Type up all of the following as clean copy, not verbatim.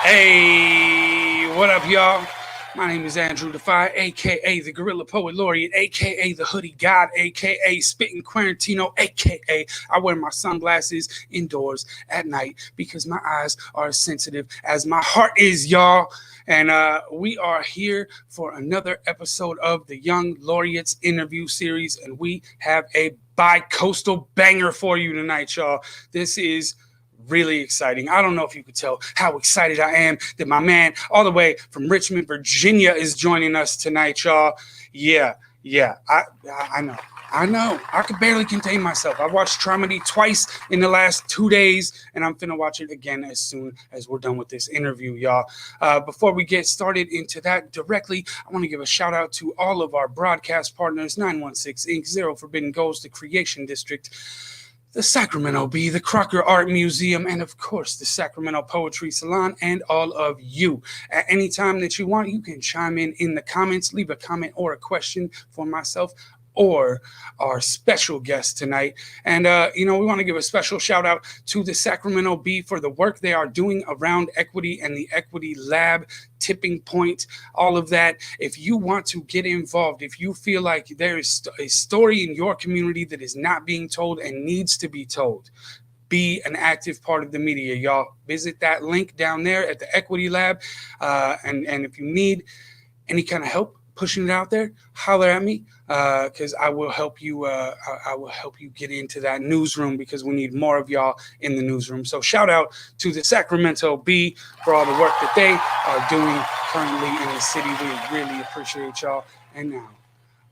Hey, what up, y'all? My name is Andru Defeye, a.k.a. the Gorilla Poet Laureate, a.k.a. the Hoodie God, a.k.a. Spittin' Quarantino, a.k.a. I wear my sunglasses indoors at night because my eyes are as sensitive as my heart is, y'all. And we are here for another episode of the Young Laureates interview series, and we have a bi-coastal banger for you tonight, y'all. This is really exciting. I don't know if you could tell how excited I am that my man all the way from Richmond, Virginia is joining us tonight, y'all. Yeah. I know. I could barely contain myself. I watched Dramedy twice in the last 2 days, and I'm finna watch it again as soon as we're done with this interview, y'all. Before we get started into that directly, I want to give a shout out to all of our broadcast partners, 916 Inc., Zero Forbidden Goals, the Creation District, the Sacramento Bee, the Crocker Art Museum, and of course the Sacramento Poetry Salon, and all of you. At any time that you want, you can chime in the comments, leave a comment or a question for myself or our special guest tonight. And, we want to give a special shout out to the Sacramento Bee for the work they are doing around equity and the Equity Lab, Tipping Point, all of that. If you want to get involved, if you feel like there is a story in your community that is not being told and needs to be told, be an active part of the media, y'all. Visit that link down there at the Equity Lab. And if you need any kind of help pushing it out there, holler at me, because I will help you. I will help you get into that newsroom because we need more of y'all in the newsroom. So shout out to the Sacramento Bee for all the work that they are doing currently in the city. We really appreciate y'all. And now,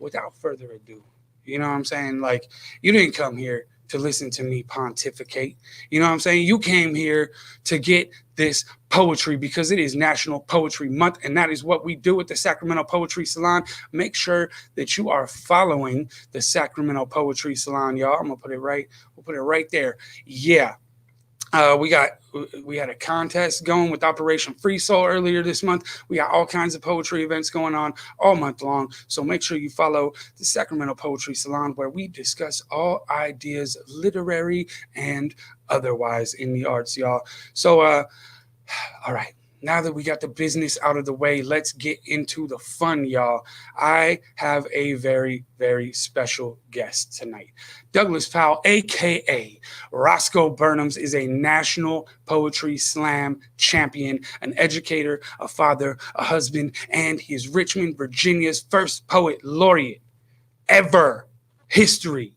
without further ado, you know what I'm saying? Like, you didn't come here to listen to me pontificate. You know what I'm saying? You came here to get this poetry because it is National Poetry Month, and that is what we do at the Sacramento Poetry Salon. Make sure that you are following the Sacramento Poetry Salon, y'all. I'm gonna put it right. We'll put it right there. Yeah. We had a contest going with Operation Free Soul earlier this month. We got all kinds of poetry events going on all month long. So make sure you follow the Sacramento Poetry Salon, where we discuss all ideas, literary and otherwise, in the arts, y'all. So, all right. Now that we got the business out of the way, let's get into the fun, y'all. I have a very, very special guest tonight. Douglas Powell, a.k.a. Roscoe Burnems, is a National Poetry Slam champion, an educator, a father, a husband, and he is Richmond, Virginia's first poet laureate ever. History.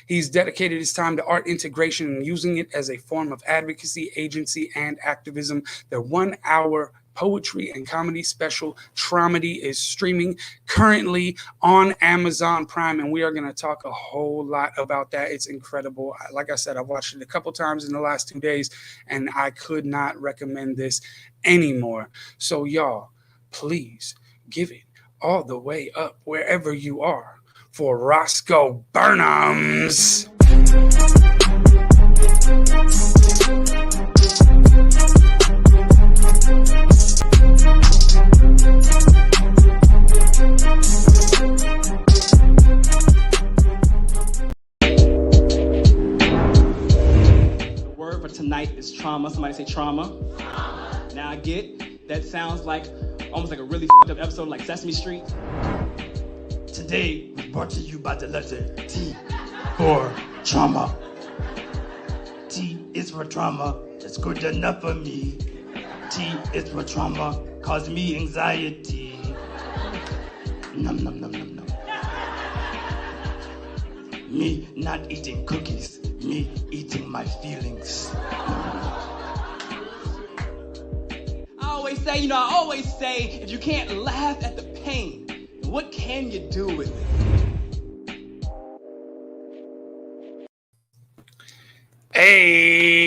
He's dedicated his time to art integration and using it as a form of advocacy, agency, and activism. The 1-hour poetry and comedy special, Dramedy, is streaming currently on Amazon Prime, and we are going to talk a whole lot about that. It's incredible. Like I said, I've watched it a couple times in the last 2 days, and I could not recommend this anymore. So, y'all, please give it all the way up wherever you are for Roscoe Burnems. The word for tonight is trauma. Somebody say trauma. Now I get that sounds like almost like a really fucked up episode like Sesame Street. Today, we're brought to you by the letter T for trauma. T is for trauma, that's good enough for me. T is for trauma, cause me anxiety. Num num num num num. Me not eating cookies, me eating my feelings. I always say, if you can't laugh at the pain, what can you do with it? Hey,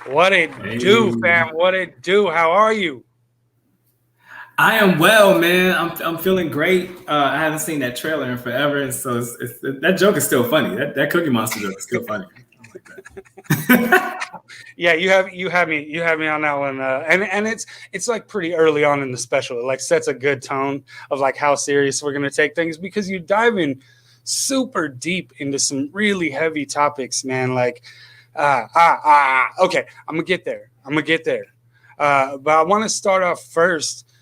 what it do, fam? What it do? How are you? I am well, man. I'm feeling great. I haven't seen that trailer in forever, and so that joke is still funny. That Cookie Monster joke is still funny. I like that. Yeah, you have me on that one, and it's like pretty early on in the special. It like sets a good tone of like how serious we're gonna take things because you dive in super deep into some really heavy topics, man. Like, okay, I'm gonna get there. But I want to start off first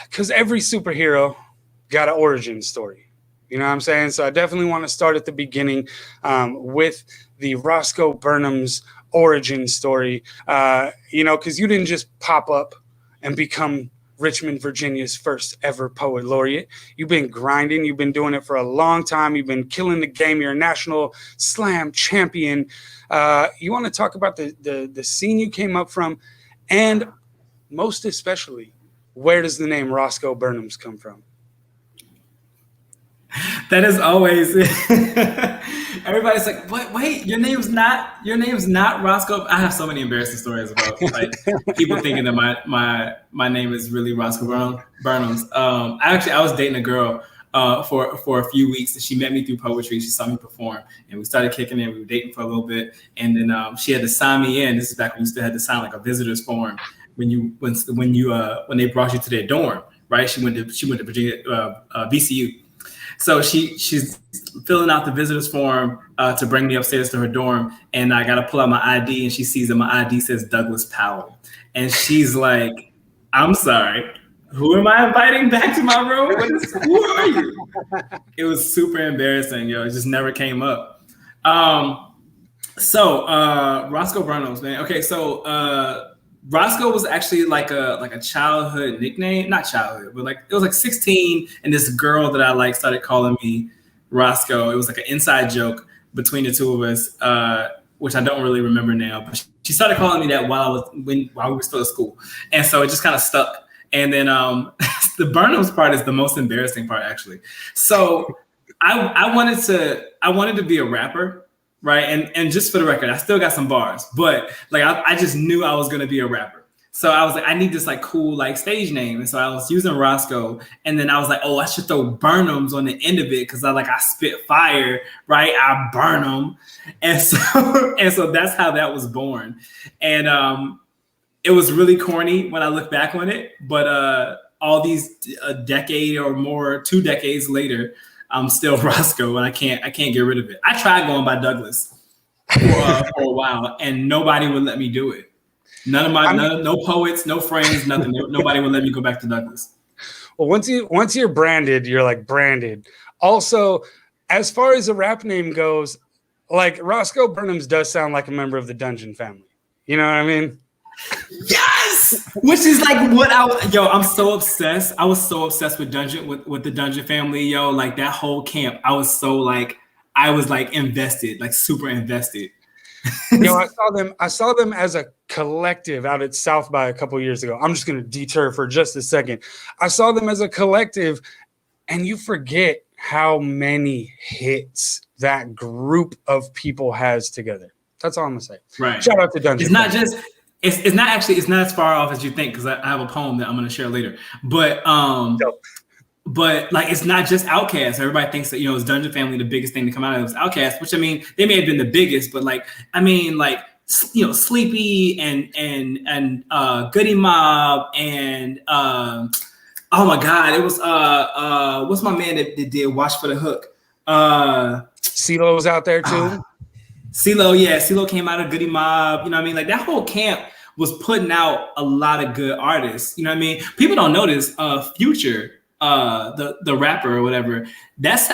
because every superhero got an origin story. You know what I'm saying? So I definitely want to start at the beginning with the Roscoe Burnems origin story. Because you didn't just pop up and become Richmond, Virginia's first ever poet laureate. You've been grinding. You've been doing it for a long time. You've been killing the game. You're a national slam champion. You want to talk about the scene you came up from, and most especially, where does the name Roscoe Burnems come from? That is always everybody's like, wait, your name's not Roscoe. I have so many embarrassing stories about like people thinking that my name is really Roscoe Burnems. I was dating a girl for a few weeks, and she met me through poetry. She saw me perform, and we started kicking in. We were dating for a little bit, and then she had to sign me in. This is back when you still had to sign like a visitor's form when they brought you to their dorm, right? She went to Virginia VCU. So she's filling out the visitors form to bring me upstairs to her dorm, and I got to pull out my ID, and she sees that my ID says Douglas Powell, and she's like, "I'm sorry, who am I inviting back to my room? Who are you?" It was super embarrassing, yo. It just never came up. So Roscoe Burnems, man. Okay, so Roscoe was actually like a childhood nickname, not childhood, but like it was like 16, and this girl that I like started calling me Roscoe. It was like an inside joke between the two of us, which I don't really remember now. But she started calling me that while we were still at school, and so it just kind of stuck. And then the Burnems part is the most embarrassing part, actually. So I wanted to be a rapper. Right. And just for the record, I still got some bars, but like I just knew I was gonna be a rapper. So I was like, I need this like cool like stage name. And so I was using Roscoe, and then I was like, oh, I should throw Burnems on the end of it because I spit fire, right? I burn them. And so that's how that was born. And it was really corny when I look back on it, but all these a decade or more, 2 decades later, I'm still Roscoe, and I can't get rid of it. I tried going by Douglas for a while, and nobody would let me do it. No poets, no friends, nothing. Nobody would let me go back to Douglas. Well, once you're branded, you're like branded. Also, as far as a rap name goes, like Roscoe Burnems does sound like a member of the Dungeon family. You know what I mean? Yes, which is like I'm so obsessed. I was so obsessed with the Dungeon family, yo. Like that whole camp, I was invested, like super invested. I saw them as a collective out at South by a couple years ago. I'm just going to detour for just a second. I saw them as a collective, and you forget how many hits that group of people has together. That's all I'm gonna say. Right. Shout out to Dungeon. It's not just. It's not as far off as you think, because I have a poem that I'm going to share later. But like it's not just Outkast. Everybody thinks that it's Dungeon Family, the biggest thing to come out of it was Outkast, which I mean they may have been the biggest, but Sleepy and Goody Mob and oh my God, it was what's my man that did Watch for the Hook? CeeLo was out there too. CeeLo came out of Goody Mob. You know what I mean? Like that whole camp was putting out a lot of good artists. You know what I mean? People don't know this. Future, the rapper or whatever,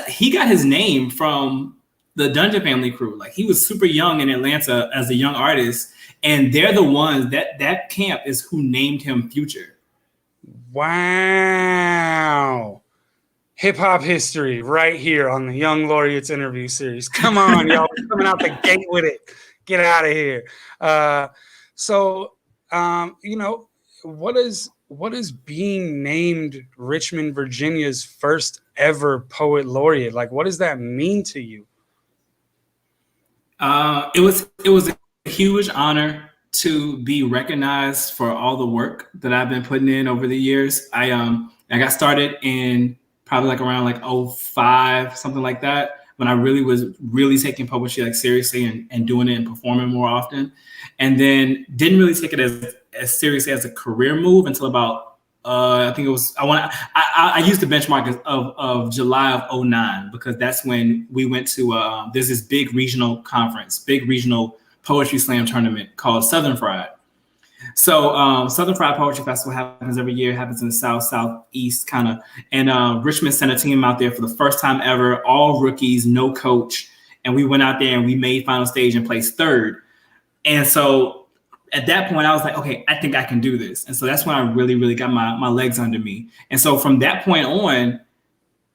he got his name from the Dungeon Family crew. Like he was super young in Atlanta as a young artist, and they're the ones that camp is who named him Future. Wow. Hip hop history right here on the Young Laureates interview series. Come on, y'all. We're coming out the gate with it. Get out of here. What is being named Richmond, Virginia's first ever poet laureate? Like, what does that mean to you? It was a huge honor. to be recognized for all the work that I've been putting in over the years. I got started in probably like around like '05, something like that, when I really was taking poetry like seriously and doing it and performing more often. And then didn't really take it as seriously as a career move until about I think it was I used the benchmark of July of '09, because that's when we went to there's this big regional poetry slam tournament called Southern Fried. So Southern Fried Poetry Festival happens every year, happens in the southeast kind of. And Richmond sent a team out there for the first time ever, all rookies, no coach. And we went out there and we made final stage and placed third. And so at that point, I was like, okay, I think I can do this. And so that's when I really, really got my legs under me. And so from that point on,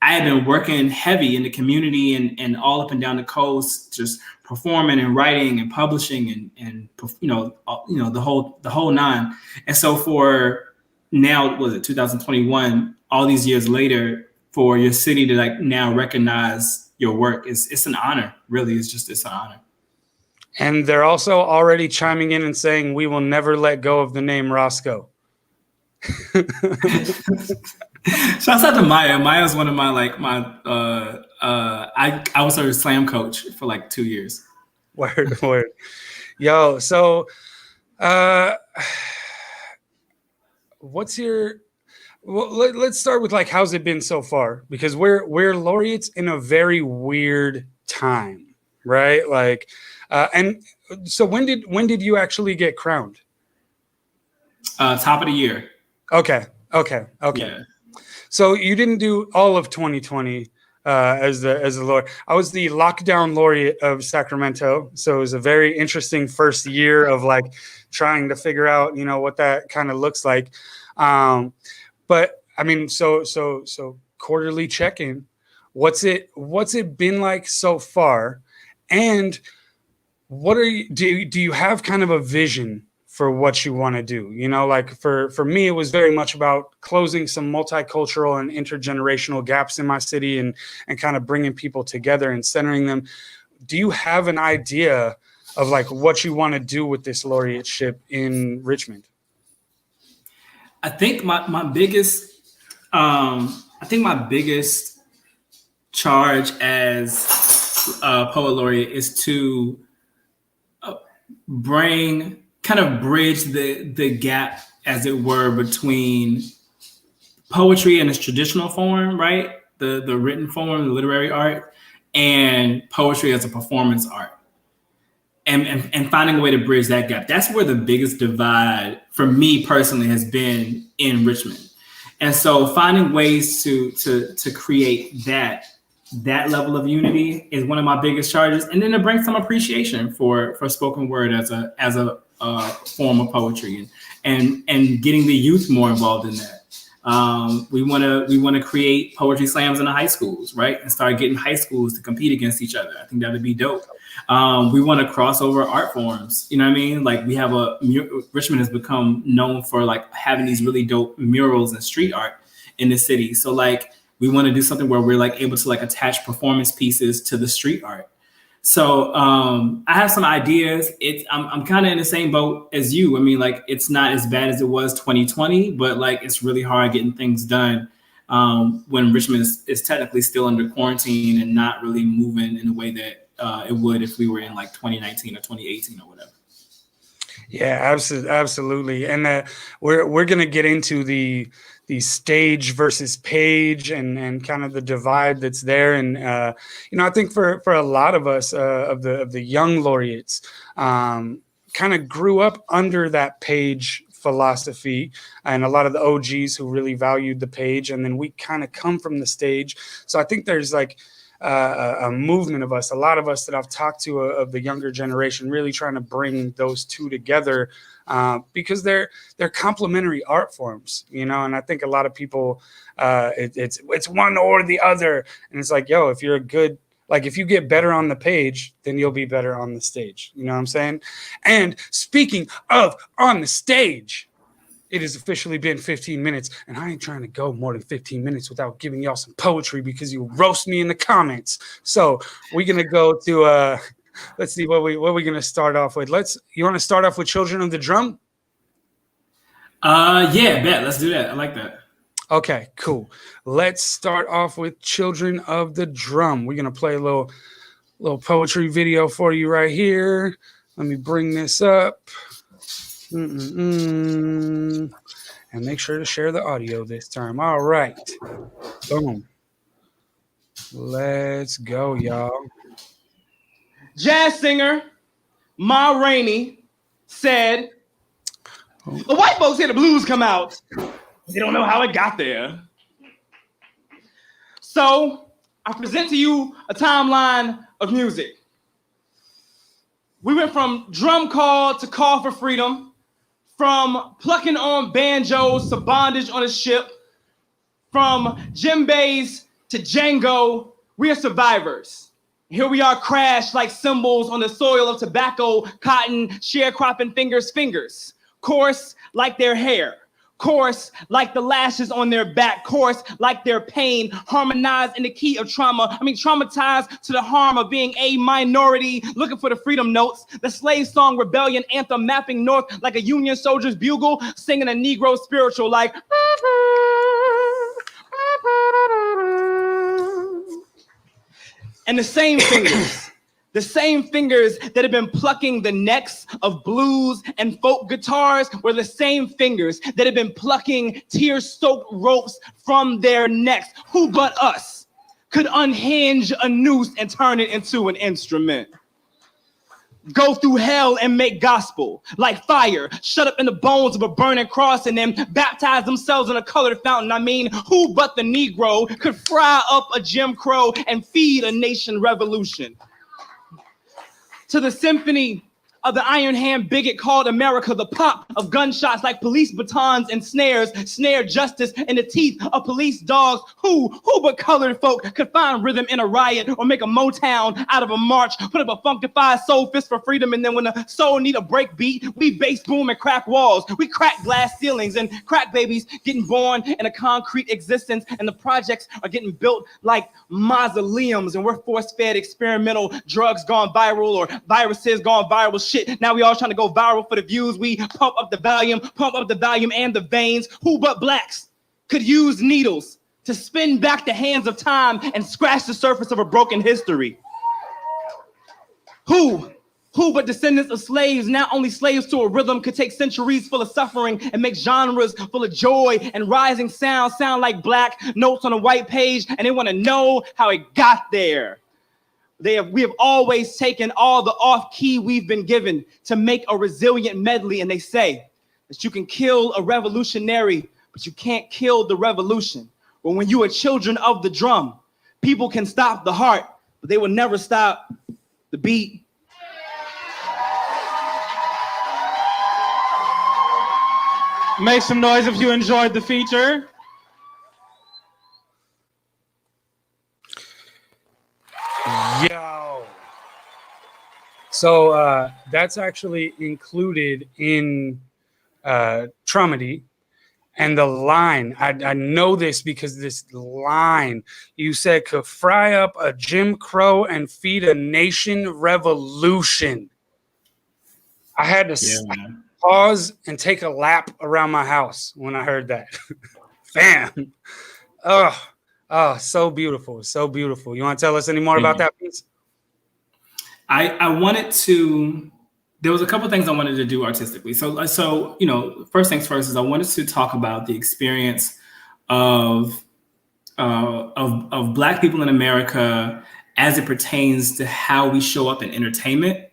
I had been working heavy in the community and all up and down the coast, just performing and writing and publishing and the whole nine. And so for now, was it 2021? All these years later, for your city to like now recognize your work it's an honor. Really, it's an honor. And they're also already chiming in and saying we will never let go of the name Roscoe. Shouts out to Maya. Maya's one of my I was her slam coach for like 2 years. Word. Yo, so what's your let's start with like how's it been so far? Because we're laureates in a very weird time, right? Like and so when did you actually get crowned? Top of the year. Okay. Yeah. So you didn't do all of 2020 as the laureate. I was the lockdown laureate of Sacramento, so it was a very interesting first year of like trying to figure out, what that kind of looks like. But I mean, so quarterly check-in. What's it been like so far, and what do you have kind of a vision for what you want to do? Like for me, it was very much about closing some multicultural and intergenerational gaps in my city and kind of bringing people together and centering them. Do you have an idea of like what you want to do with this laureateship in Richmond? I think my biggest charge as a poet laureate is to bridge the gap, as it were, between poetry in its traditional form, right? The written form, the literary art, and poetry as a performance art. And finding a way to bridge that gap. That's where the biggest divide for me personally has been in Richmond. And so finding ways to create that level of unity is one of my biggest charges. And then to bring some appreciation for spoken word as a form of poetry and getting the youth more involved in that. We want to create poetry slams in the high schools, right? And start getting high schools to compete against each other. I think that would be dope. We want to cross over art forms. You know what I mean? Like we have Richmond has become known for like having these really dope murals and street art in the city. So like we want to do something where we're like able to like attach performance pieces to the street art. So I have some ideas. I'm kind of in the same boat as you. I mean, like it's not as bad as it was 2020, but like it's really hard getting things done when Richmond is technically still under quarantine and not really moving in the way that it would if we were in like 2019 or 2018 or whatever. Yeah, absolutely. And we're going to get into the stage versus page and kind of the divide that's there. And, I think for a lot of us of the young laureates kind of grew up under that page philosophy, and a lot of the OGs who really valued the page. And then we kind of come from the stage. So I think there's like a movement of us, a lot of us that I've talked to of the younger generation, really trying to bring those two together because they're complementary art forms, and I think a lot of people it's one or the other, and it's like, yo, if you're if you get better on the page, then you'll be better on the stage. You know what I'm saying? And speaking of on the stage, it has officially been 15 minutes, and I ain't trying to go more than 15 minutes without giving y'all some poetry because you roast me in the comments. So we're going to go to Let's see what we're gonna start off with. You want to start off with Children of the Drum? Yeah, bet. Let's do that. I like that. Okay, cool. Let's start off with Children of the Drum. We're gonna play a little poetry video for you right here. Let me bring this up. And make sure to share the audio this time. All right. Boom. Let's go, y'all. Jazz singer Ma Rainey said, "The white folks hear the blues come out. They don't know how it got there." So I present to you a timeline of music. We went from drum call to call for freedom, from plucking on banjos to bondage on a ship, from djembes to Django. We are survivors. Here we are crashed like cymbals on the soil of tobacco, cotton, sharecropping fingers, coarse like their hair, coarse like the lashes on their back, coarse like their pain, harmonized in the key of trauma. Traumatized to the harm of being a minority, looking for the freedom notes, the slave song rebellion anthem mapping north like a Union soldier's bugle, singing a Negro spiritual like. And the same fingers that have been plucking the necks of blues and folk guitars were the same fingers that have been plucking tear-soaked ropes from their necks. Who but us could unhinge a noose and turn it into an instrument? Go through hell and make gospel like fire, shut up in the bones of a burning cross and then baptize themselves in a colored fountain. Who but the Negro could fry up a Jim Crow and feed a nation revolution? To the symphony of the iron hand bigot called America, the pop of gunshots like police batons and snares, snare justice in the teeth of police dogs. Who but colored folk could find rhythm in a riot or make a Motown out of a march, put up a funkified soul fist for freedom, and then when the soul need a break beat, we bass boom and crack walls. We crack glass ceilings and crack babies getting born in a concrete existence, and the projects are getting built like mausoleums, and we're force-fed experimental drugs gone viral or viruses gone viral shit. Now we all trying to go viral for the views. We pump up the volume and the veins. Who but blacks could use needles to spin back the hands of time and scratch the surface of a broken history? Who but descendants of slaves, now only slaves to a rhythm, could take centuries full of suffering and make genres full of joy and rising sound like black notes on a white page, and they want to know how it got there? We have always taken all the off-key we've been given to make a resilient medley, and they say that you can kill a revolutionary, but you can't kill the revolution. But when you are children of the drum, people can stop the heart, but they will never stop the beat. Make some noise if you enjoyed the feature. Yo. So that's actually included in Traumedy. And the line, I know this because this line, you said could fry up a Jim Crow and feed a nation revolution. I had to pause and take a lap around my house when I heard that. Fam. Oh, so beautiful. So beautiful. You want to tell us any more about that piece? I wanted to, there was a couple of things I wanted to do artistically. So, first things first is I wanted to talk about the experience of Black people in America as it pertains to how we show up in entertainment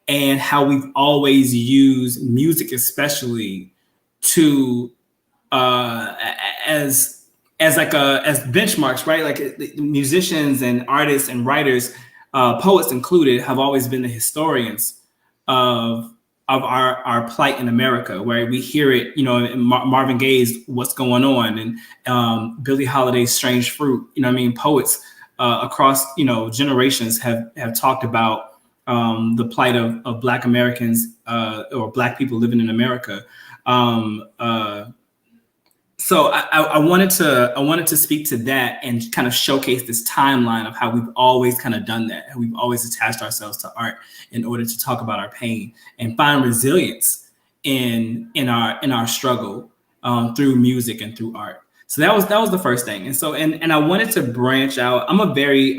and how we've always used music, especially to as benchmarks, right? Like musicians and artists and writers, poets included, have always been the historians of our plight in America, where we hear it, in Marvin Gaye's "What's Going On" and Billie Holiday's "Strange Fruit." Poets across generations have talked about the plight of Black Americans or Black people living in America. So I wanted to speak to that and kind of showcase this timeline of how we've always kind of done that. How we've always attached ourselves to art in order to talk about our pain and find resilience in our struggle through music and through art. So that was the first thing. And so and I wanted to branch out. I'm a very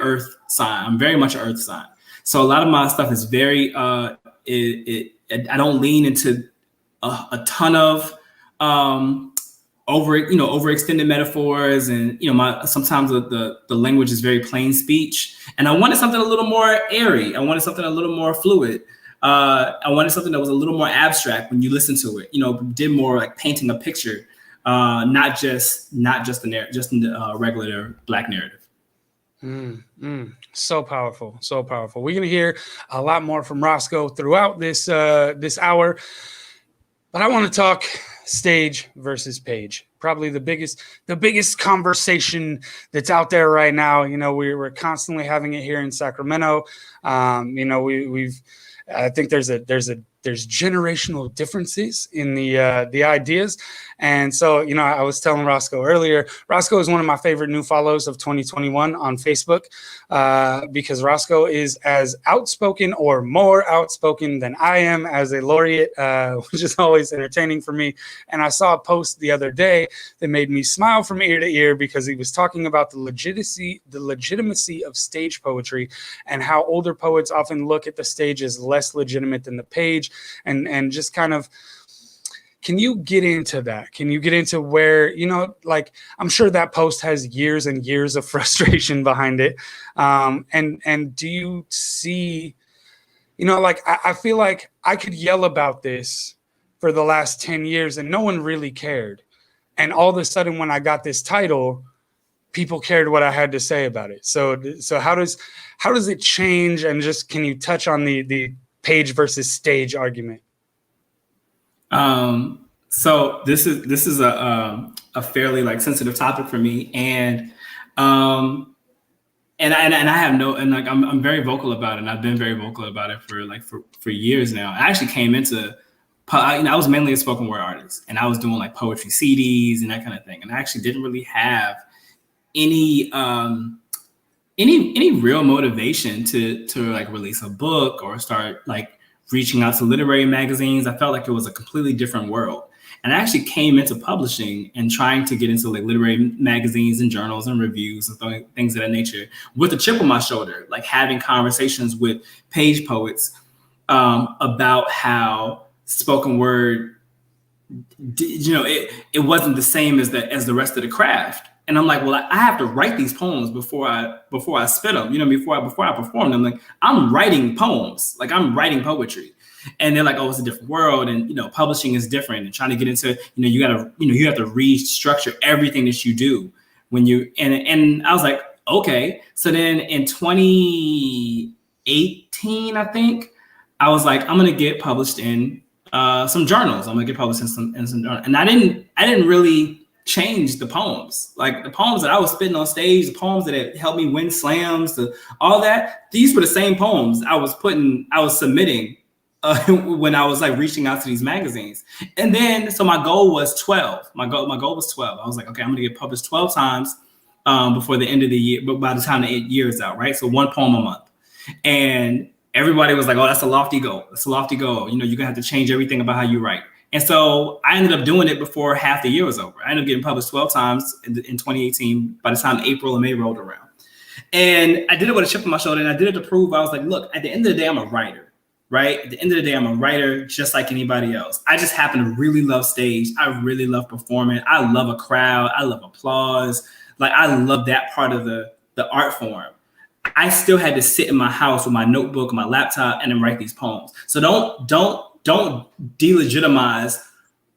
earth sign. I'm very much an earth sign. So a lot of my stuff is very I don't lean into a ton of overextended metaphors, and sometimes the language is very plain speech, and I wanted something a little more airy. I wanted something a little more fluid. I wanted something that was a little more abstract when you listen to it. Did more like painting a picture, not just the regular Black narrative. So powerful, so powerful. We're gonna hear a lot more from Roscoe throughout this hour, but I want to talk stage versus page. Probably the biggest conversation that's out there right now. We're constantly having it here in Sacramento. I think there's generational differences in the ideas. And so, I was telling Roscoe earlier, Roscoe is one of my favorite new follows of 2021 on Facebook, because Roscoe is as outspoken or more outspoken than I am as a laureate, which is always entertaining for me. And I saw a post the other day that made me smile from ear to ear, because he was talking about the legitimacy of stage poetry, and how older poets often look at the stage as less legitimate than the page, and just kind of, can you get into that? Can you get into where, I'm sure that post has years and years of frustration behind it. And do you see, I feel like I could yell about this for the last 10 years and no one really cared. And all of a sudden, when I got this title, people cared what I had to say about it. So how does it change? And just, can you touch on the page versus stage argument? So this is a fairly sensitive topic for me, and I have I'm very vocal about it, and I've been very vocal about it for years now. I actually came into, I was mainly a spoken word artist, and I was doing poetry CDs and that kind of thing, and I actually didn't really have any real motivation to release a book or start reaching out to literary magazines. I felt like it was a completely different world. And I actually came into publishing and trying to get into literary magazines and journals and reviews and things of that nature with a chip on my shoulder, having conversations with page poets about how spoken word, it wasn't the same as the rest of the craft. And I'm like, well, I have to write these poems before I spit them, before I perform them. I'm writing poems, I'm writing poetry. And they're like, oh, it's a different world. And, publishing is different, and trying to get into, you have to restructure everything that you do and I was like, okay. So then in 2018, I think, I was like, I'm going to get published in some journals. I'm going to get published in some journals. And I didn't really change the poems. The poems that I was spitting on stage, the poems that had helped me win slams, all that, these were the same poems I was submitting when I was reaching out to these magazines. And then, so my goal was 12. My goal was 12. I was like, okay, I'm gonna get published 12 times before the end of the year, but by the time the year is out, right? So one poem a month. And everybody was like, oh, that's a lofty goal. That's a lofty goal. You're gonna have to change everything about how you write. And so I ended up doing it before half the year was over. I ended up getting published 12 times in 2018 by the time April and May rolled around. And I did it with a chip on my shoulder, and I did it to prove, I was like, look, at the end of the day, I'm a writer, right? At the end of the day, I'm a writer just like anybody else. I just happen to really love stage. I really love performing. I love a crowd. I love applause. I love that part of the art form. I still had to sit in my house with my notebook, my laptop, and then write these poems. So don't delegitimize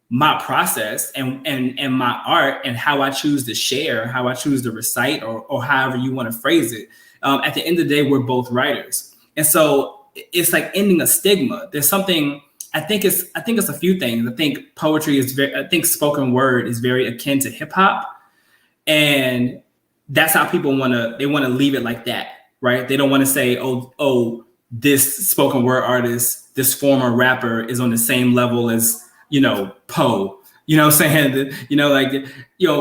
my process and my art and how I choose to share, how I choose to recite, or however you want to phrase it. At the end of the day, we're both writers. And so it's ending a stigma. There's something, I think it's a few things. I think poetry is I think spoken word is very akin to hip hop. And that's how people want to leave it like that, right? They don't want to say, oh, this spoken word artist, this former rapper is on the same level as, Poe, You know what I'm saying? Like,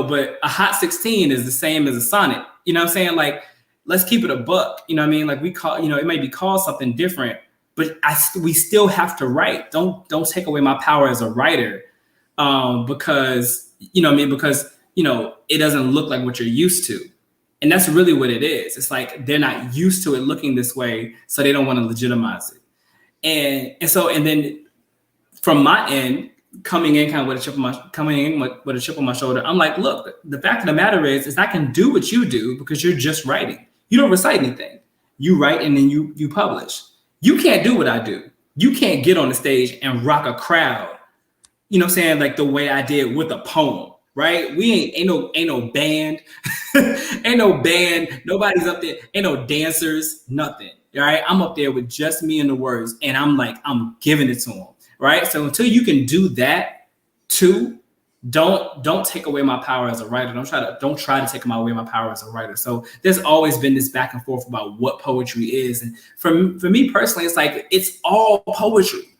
but a hot 16 is the same as a sonnet. You know what I'm saying? Like, let's keep it a buck. You know what I mean? Like, we call, it may be called something different, but we still have to write. Don't take away my power as a writer, because, because it doesn't look like what you're used to. And that's really what it is. It's like they're not used to it looking this way, so they don't want to legitimize it. And then from my end, coming in with a chip on my shoulder, I'm like, look, the fact of the matter is I can do what you do because you're just writing. You don't recite anything. You write and then you publish. You can't do what I do. You can't get on the stage and rock a crowd, you know what I'm saying, like the way I did with a poem, right? We ain't no band, ain't no band, nobody's up there, ain't no dancers, nothing. All right, I'm up there with just me and the words, and I'm giving it to them. Right. So until you can do that too, don't take away my power as a writer. Don't try to take away my power as a writer. So there's always been this back and forth about what poetry is. And for me personally, it's like, it's all poetry.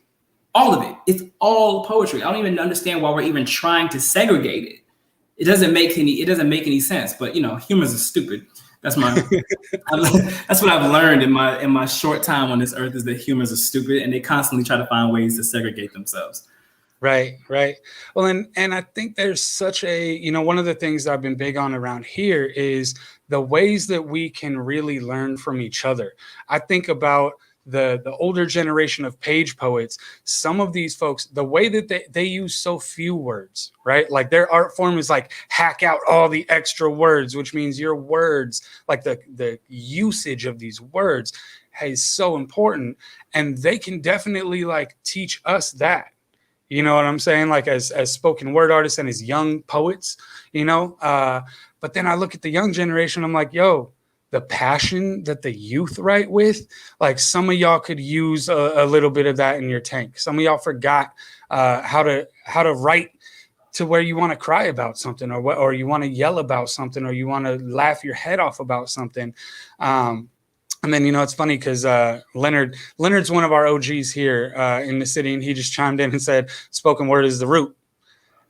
All of it. It's all poetry. I don't even understand why we're even trying to segregate it. It doesn't make any sense. But humans are stupid. That's that's what I've learned in my short time on this earth, is that humans are stupid and they constantly try to find ways to segregate themselves. Right. Well, and I think there's such a, one of the things that I've been big on around here is the ways that we can really learn from each other. I think about the older generation of page poets. Some of these folks, the way that they use so few words, right? Like their art form is like hack out all the extra words, which means your words, like the usage of these words is so important. And they can definitely like teach us that. You know what I'm saying? Like as spoken word artists and as young poets, but then I look at the young generation, I'm like, yo, the passion that the youth write with, like some of y'all could use a little bit of that in your tank. Some of y'all forgot how to write to where you want to cry about something, or you want to yell about something, or you want to laugh your head off about something. And then, it's funny because Leonard's one of our OGs here in the city, and he just chimed in and said, spoken word is the root.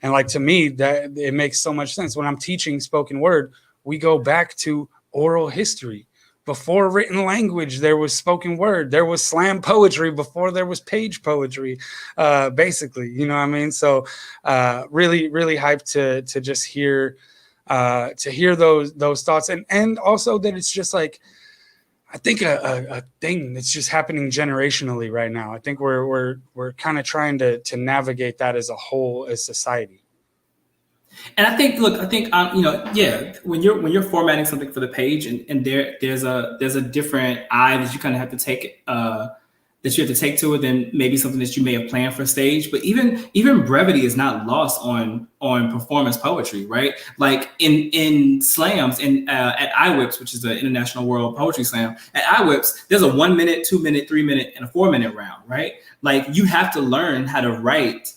And like, to me, that it makes so much sense. When I'm teaching spoken word, we go back to oral history. Before written language, there was spoken word. There was slam poetry before there was page poetry, basically. You know what I mean? So really, really hyped to just hear those thoughts. And also that it's just like, I think a thing that's just happening generationally right now. I think we're kind of trying to navigate that as a whole, as society. And I think, when you're formatting something for the page, and there's a different eye that you kind of have to take to it than maybe something that you may have planned for stage. But even brevity is not lost on performance poetry, right? Like in slams at IWIPS, which is the International World Poetry Slam. At IWIPS, there's a 1 minute, 2 minute, 3 minute, and a 4 minute round, right? Like you have to learn how to write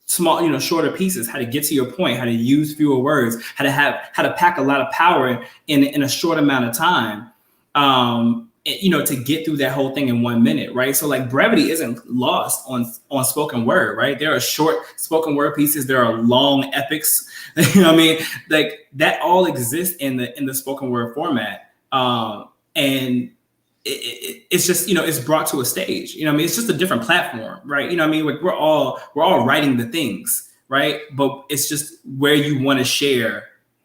small, shorter pieces, how to get to your point, how to use fewer words, how to pack a lot of power in a short amount of time, to get through that whole thing in 1 minute, right? So like brevity isn't lost on spoken word, right? There are short spoken word pieces, there are long epics, you know what I mean? Like that all exists in the spoken word format. And it's just, it's brought to a stage, it's just a different platform, right? Like we're all writing the things, right? But it's just where you want to share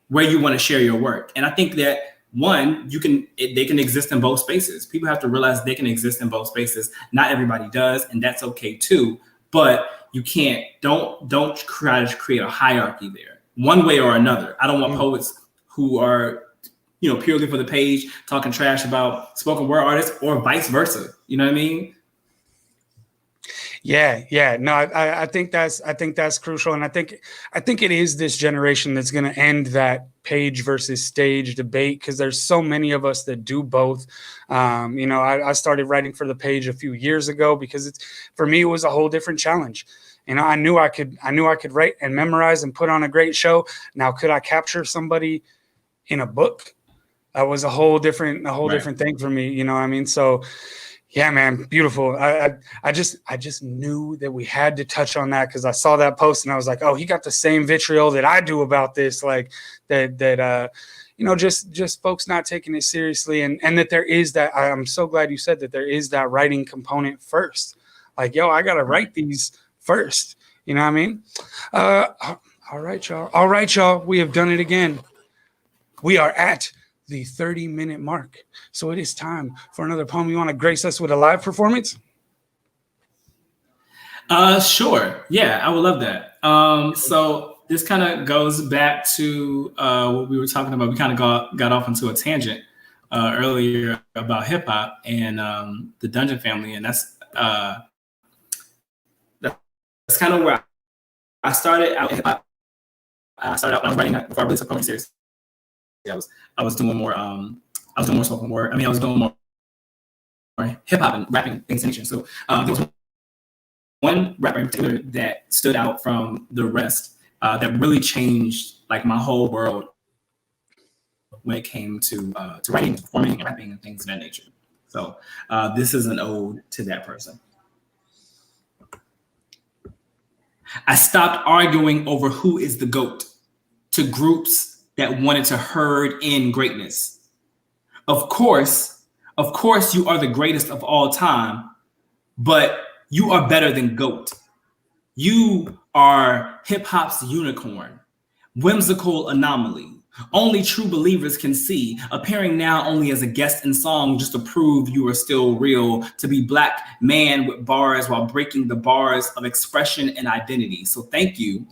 your work. And I think that they can exist in both spaces. People have to realize they can exist in both spaces. Not everybody does, and that's okay too. But you don't try to create a hierarchy there, one way or another. I don't want poets who are purely for the page, talking trash about spoken word artists, or vice versa. You know what I mean? Yeah. No, I think that's crucial. And I think it is this generation that's going to end that page versus stage debate, because there's so many of us that do both. I started writing for the page a few years ago because for me, it was a whole different challenge. I knew I could write and memorize and put on a great show. Now, could I capture somebody in a book? That was a whole different thing for me. You know what I mean? So Yeah, man, beautiful. I just knew that we had to touch on that because I saw that post and I was like, oh, he got the same vitriol that I do about this, like that just folks not taking it seriously, and that there is that. I'm so glad you said that there is that writing component first. Like, yo, I gotta write these first. You know what I mean? Uh, all right, y'all. All right, y'all. We have done it again. We are at the 30-minute mark. So it is time for another poem. You want to grace us with a live performance? Sure. Yeah, I would love that. So this kind of goes back to what we were talking about. We kind of got off into a tangent earlier about hip hop and the Dungeon Family, and that's kind of where I started out in hip hop. I started out when I was writing before I released a poem series. I was doing more spoken word. I mean, I was doing more hip hop and rapping things in nature. So there was one rapper in particular that stood out from the rest that really changed like my whole world when it came to writing, performing, and rapping and things of that nature. So this is an ode to that person. I stopped arguing over who is the GOAT to groups that wanted to herd in greatness. Of course, you are the greatest of all time, but you are better than GOAT. You are hip hop's unicorn, whimsical anomaly. Only true believers can see, appearing now only as a guest in song just to prove you are still real, to be black man with bars while breaking the bars of expression and identity. So thank you,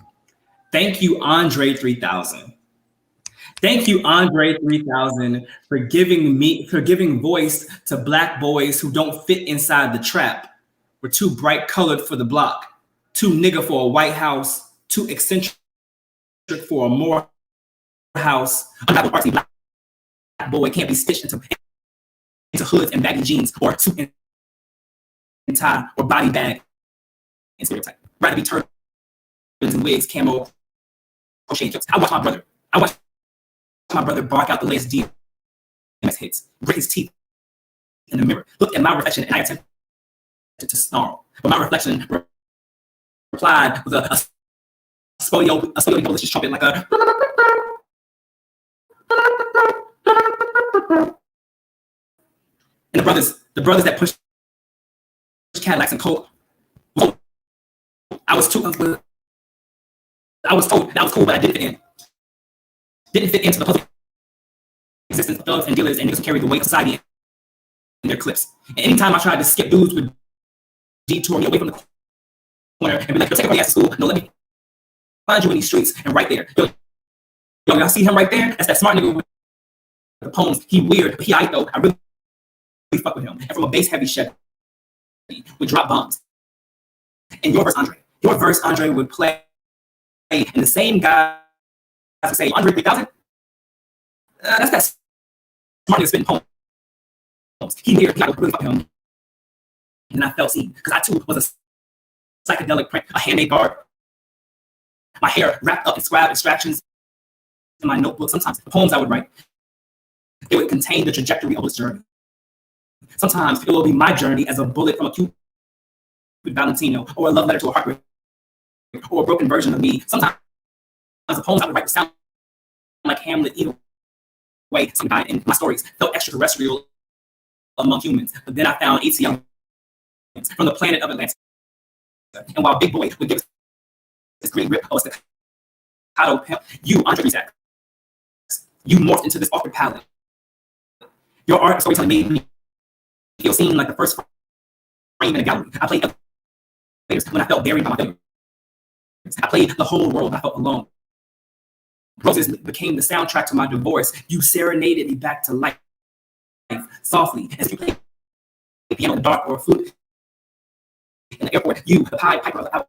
Andre 3000. Thank you, Andre 3000, for giving voice to black boys who don't fit inside the trap. We're too bright colored for the block, too nigga for a White House, too eccentric for a more house. Another party black boy can't be stitched into hoods and baggy jeans or suit and tie or body bag and stereotype. Rather be turbans and wigs, camo, crochet jokes. I watch my brother bark out the latest DMX hits, break his teeth in the mirror, look at my reflection, and I attempted to snarl. But my reflection replied with a spolio malicious trumpet like a. And the brothers that pushed Cadillacs and Coke. I was told that I was cool, but I didn't fit in. Didn't fit into the puzzle existence of thugs and dealers and niggas who carry the weight of society in their clips. And anytime I tried to skip dudes with detour me away from the corner and be like, yo, take everybody out to school. No, let me find you in these streets. And right there, yo, y'all see him right there? That's that smart nigga with the poems. He weird, but he aight though. I really fuck with him. And from a bass heavy Chevy would drop bombs. And your verse, Andre, would play, and the same guy would say, Andre 3000? That's that smart nigga spitting poems. He would really fuck with him. And I felt seen, because I too was a psychedelic print, a handmade guard. My hair wrapped up in scribe abstractions in my notebook. Sometimes the poems I would write, they would contain the trajectory of this journey. Sometimes it will be my journey as a bullet from a Cuban Valentino, or a love letter to a heartbreak, or a broken version of me. Sometimes the poems I would write would sound like Hamlet either way. Sometimes in my stories felt extraterrestrial among humans. But then I found 8 young from the planet of Atlantis. And while Big Boy would give us this green rip of staccato pimp, you, Andre 3000, you morphed into this awkward palette. Your art and storytelling made me feel seen like the first frame in a gallery. I played elevators when I felt buried by my failures. I played the whole world when I felt alone. Roses became the soundtrack to my divorce. You serenaded me back to life softly as you played the piano in the dark or a flute in the airport. You, the Pied Piper of the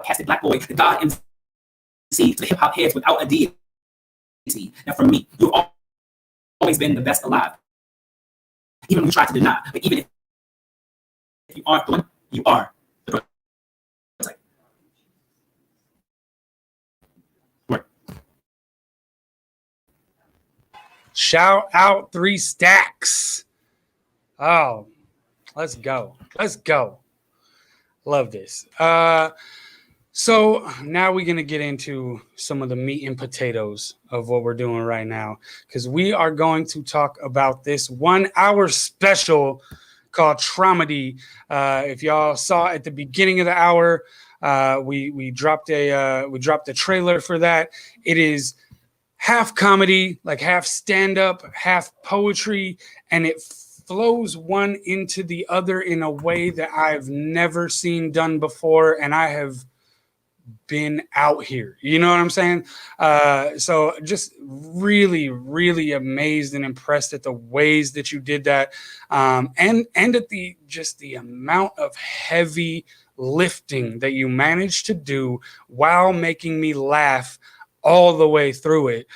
outcasted black boy, the God MC to the hip hop heads without a deity. Now, for me, you've always been the best alive. Even when we try to deny, but even if you aren't the one, you are the prototype. Word. Shout out 3 Stacks. Oh, Let's go. Let's go. Love this. So now we're going to get into some of the meat and potatoes of what we're doing right now, because we are going to talk about this 1 hour special called Traumedy. If y'all saw at the beginning of the hour, we dropped a trailer for that. It is half comedy, like half stand-up, half poetry, and it flows one into the other in a way that I've never seen done before, and I have been out here. You know what I'm saying? So just really, really amazed and impressed at the ways that you did that, and at the amount of heavy lifting that you managed to do while making me laugh all the way through it.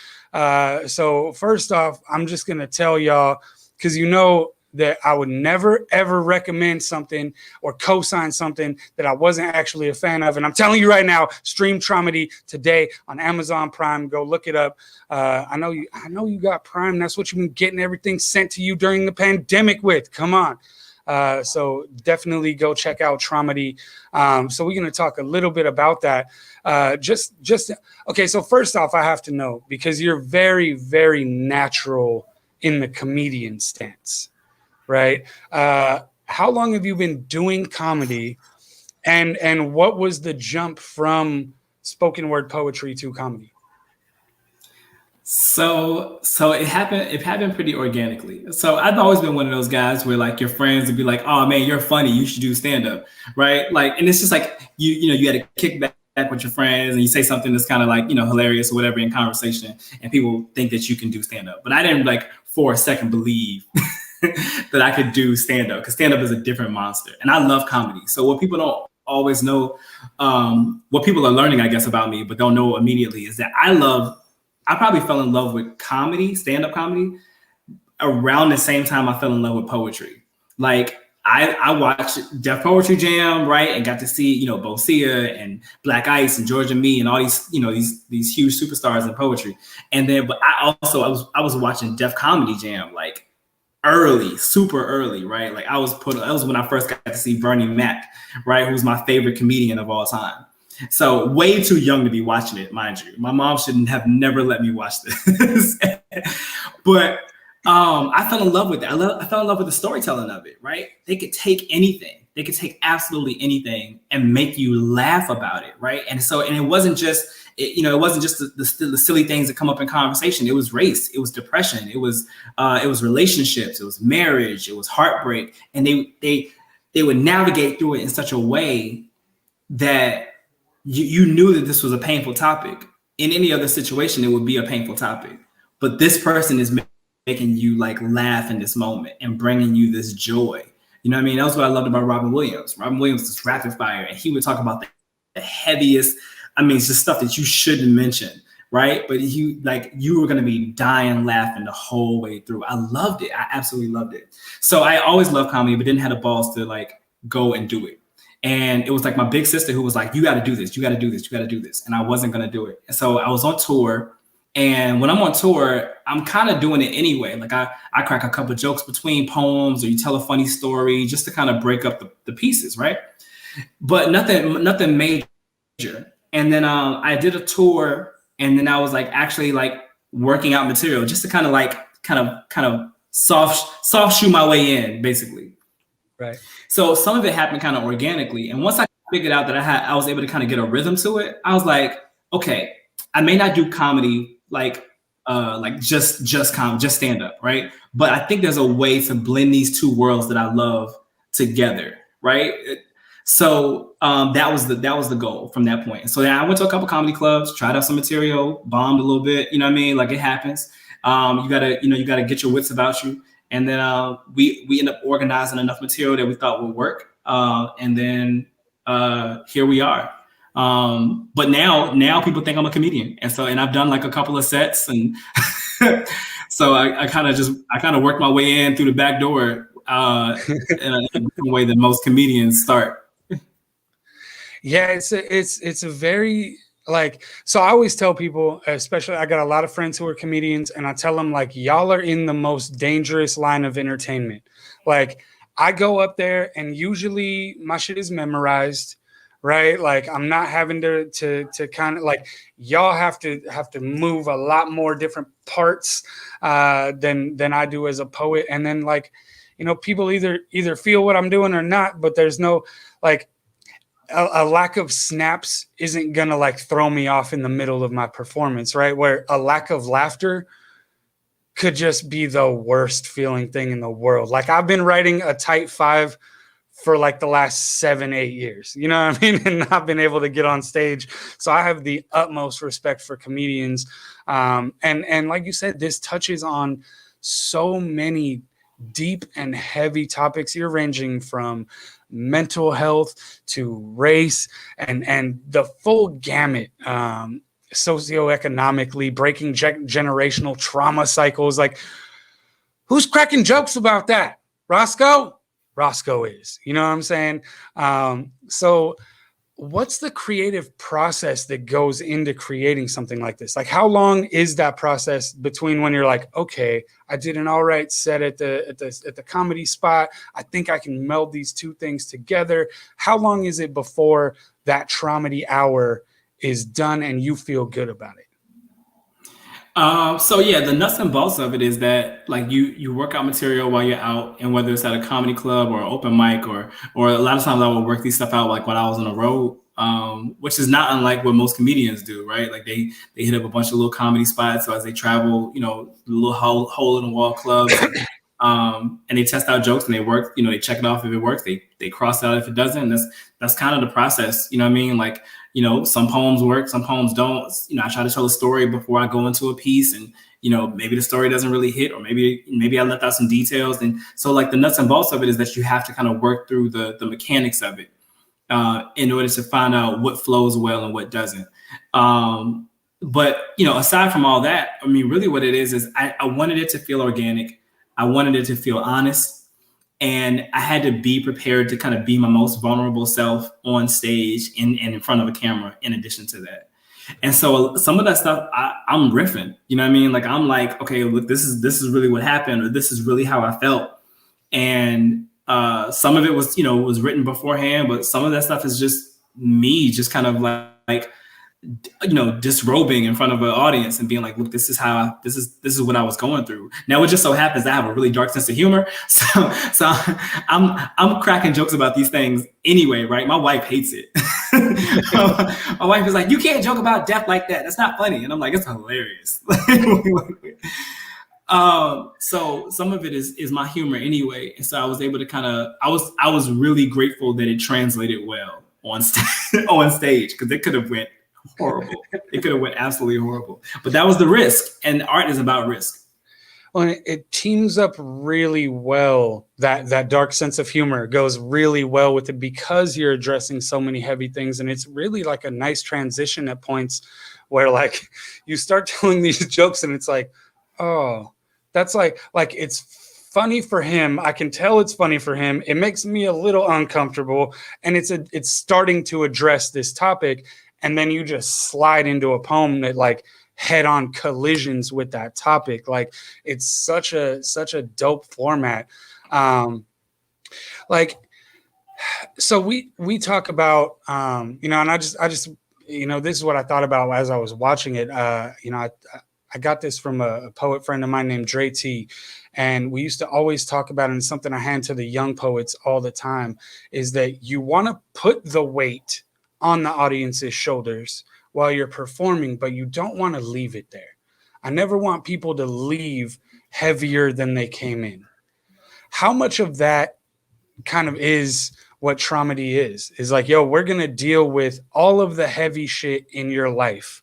So first off, I'm just gonna tell y'all, because you know that I would never, ever recommend something or co-sign something that I wasn't actually a fan of. And I'm telling you right now, stream Traumedy today on Amazon Prime. Go look it up. I know you got Prime. That's what you've been getting everything sent to you during the pandemic with. Come on. So definitely go check out Traumedy. So we're going to talk a little bit about that. Okay. So first off, I have to know, because you're very, very natural in the comedian stance. Right. How long have you been doing comedy, and what was the jump from spoken word poetry to comedy? So it happened pretty organically. So I've always been one of those guys where like your friends would be like, "Oh man, you're funny. You should do stand up." Right. Like, and it's just like, you had to kick back with your friends and you say something that's kind of like, hilarious or whatever in conversation, and people think that you can do stand up. But I didn't like for a second believe that I could do stand up, because stand up is a different monster. And I love comedy. So what people don't always know, what people are learning, I guess, about me, but don't know immediately, is that I probably fell in love with comedy, stand up comedy, around the same time I fell in love with poetry. Like I watched Def Poetry Jam, right, and got to see Bosia and Black Ice and Georgia Me and all these these huge superstars in poetry. And then, but I was watching Def Comedy Jam like super early, right? Like that was when I first got to see Bernie Mac, right, who's my favorite comedian of all time. So way too young to be watching it, mind you. My mom shouldn't have never let me watch this. But I fell in love with it. I fell in love with the storytelling of it, right? They could take anything. They could take absolutely anything and make you laugh about it, right? And it wasn't just, it wasn't just the silly things that come up in conversation. It was race, it was depression, it was relationships, it was marriage, it was heartbreak, and they would navigate through it in such a way that you knew that this was a painful topic. In any other situation, it would be a painful topic, but this person is making you like laugh in this moment and bringing you this joy. You know what I mean? That was what I loved about Robin Williams. Robin Williams was rapid fire, and he would talk about the heaviest. I mean, it's just stuff that you shouldn't mention, right? But you were going to be dying laughing the whole way through. I loved it. I absolutely loved it. So I always loved comedy, but didn't have the balls to like go and do it. And it was like my big sister who was like, "You got to do this. You got to do this. You got to do this." And I wasn't going to do it. And so I was on tour. And when I'm on tour, I'm kind of doing it anyway. Like I crack a couple of jokes between poems, or you tell a funny story just to kind of break up the pieces, right? But nothing major. And then I did a tour, and then I was like actually like working out material just to kind of soft shoe my way in, basically. Right. So some of it happened kind of organically. And once I figured out that I was able to kind of get a rhythm to it, I was like, okay, I may not do comedy like just stand up, right? But I think there's a way to blend these two worlds that I love together, right? So that was the goal from that point. So then I went to a couple comedy clubs, tried out some material, bombed a little bit, you know what I mean? Like it happens. You gotta get your wits about you. And then we ended up organizing enough material that we thought would work. And then here we are. But now people think I'm a comedian. And I've done like a couple of sets, and so I kind of worked my way in through the back door in a different way than most comedians start. Yeah, it's a very like, so I always tell people, especially I got a lot of friends who are comedians, and I tell them like, y'all are in the most dangerous line of entertainment. Like I go up there and usually my shit is memorized, right? Like I'm not having to kind of like y'all have to move a lot more different parts than I do as a poet. And then like, you know, people either feel what I'm doing or not, but there's no like a lack of snaps isn't gonna like throw me off in the middle of my performance, right? Where a lack of laughter could just be the worst feeling thing in the world. Like I've been writing a tight 5 for like the last 7-8 years, you know what I mean? And not been able to get on stage. So I have the utmost respect for comedians. And like you said, this touches on so many deep and heavy topics. You're ranging from mental health to race and the full gamut, socioeconomically, breaking generational trauma cycles. Like, who's cracking jokes about that? Roscoe is, you know what I'm saying? So what's the creative process that goes into creating something like this? Like, how long is that process between when you're like, okay, I did an all right set at the comedy spot, I think I can meld these two things together? How long is it before that traumedy hour is done and you feel good about it? So yeah, the nuts and bolts of it is that like you work out material while you're out, and whether it's at a comedy club or open mic or a lot of times I would work these stuff out like when I was on the road, which is not unlike what most comedians do, right? Like they hit up a bunch of little comedy spots. So as they travel, you know, little hole in the wall clubs, and they test out jokes and they work, you know, they check it off if it works, they cross it out if it doesn't. That's kind of the process, you know what I mean? Like, you know, some poems work, some poems don't. You know, I try to tell a story before I go into a piece, and you know, maybe the story doesn't really hit, or maybe I left out some details. And so like the nuts and bolts of it is that you have to kind of work through the mechanics of it in order to find out what flows well and what doesn't. But you know, aside from all that, I mean, really what it is I wanted it to feel organic. I wanted it to feel honest. And I had to be prepared to kind of be my most vulnerable self on stage and in front of a camera in addition to that. And so some of that stuff I'm riffing, you know what I mean? Like, I'm like, okay, look, this is really what happened, or this is really how I felt. And some of it was, you know, was written beforehand, but some of that stuff is just me just kind of like you know, disrobing in front of an audience and being like, look, this is what I was going through. Now it just so happens I have a really dark sense of humor. So I'm cracking jokes about these things anyway, right? My wife hates it. My wife is like, you can't joke about death like that. That's not funny. And I'm like, it's hilarious. So some of it is my humor anyway. And so I was able to kind of, I was really grateful that it translated well on stage, because it could have went horrible. It could have went absolutely horrible. But that was the risk, and art is about risk. Well, it teams up really well. That dark sense of humor goes really well with it because you're addressing so many heavy things, and it's really like a nice transition at points where like you start telling these jokes and it's like, oh, that's like it's funny for him. I can tell it's funny for him. It makes me a little uncomfortable, and it's starting to address this topic. And then you just slide into a poem that like head-on collisions with that topic. Like, it's such a dope format. Like, so we talk about you know, and I just you know, this is what I thought about as I was watching it. You know, I got this from a poet friend of mine named Dre T, and we used to always talk about it, and something I hand to the young poets all the time is that you want to put the weight on the audience's shoulders while you're performing, but you don't want to leave it there. I never want people to leave heavier than they came in. How much of that kind of is what traumedy is like, yo, we're going to deal with all of the heavy shit in your life,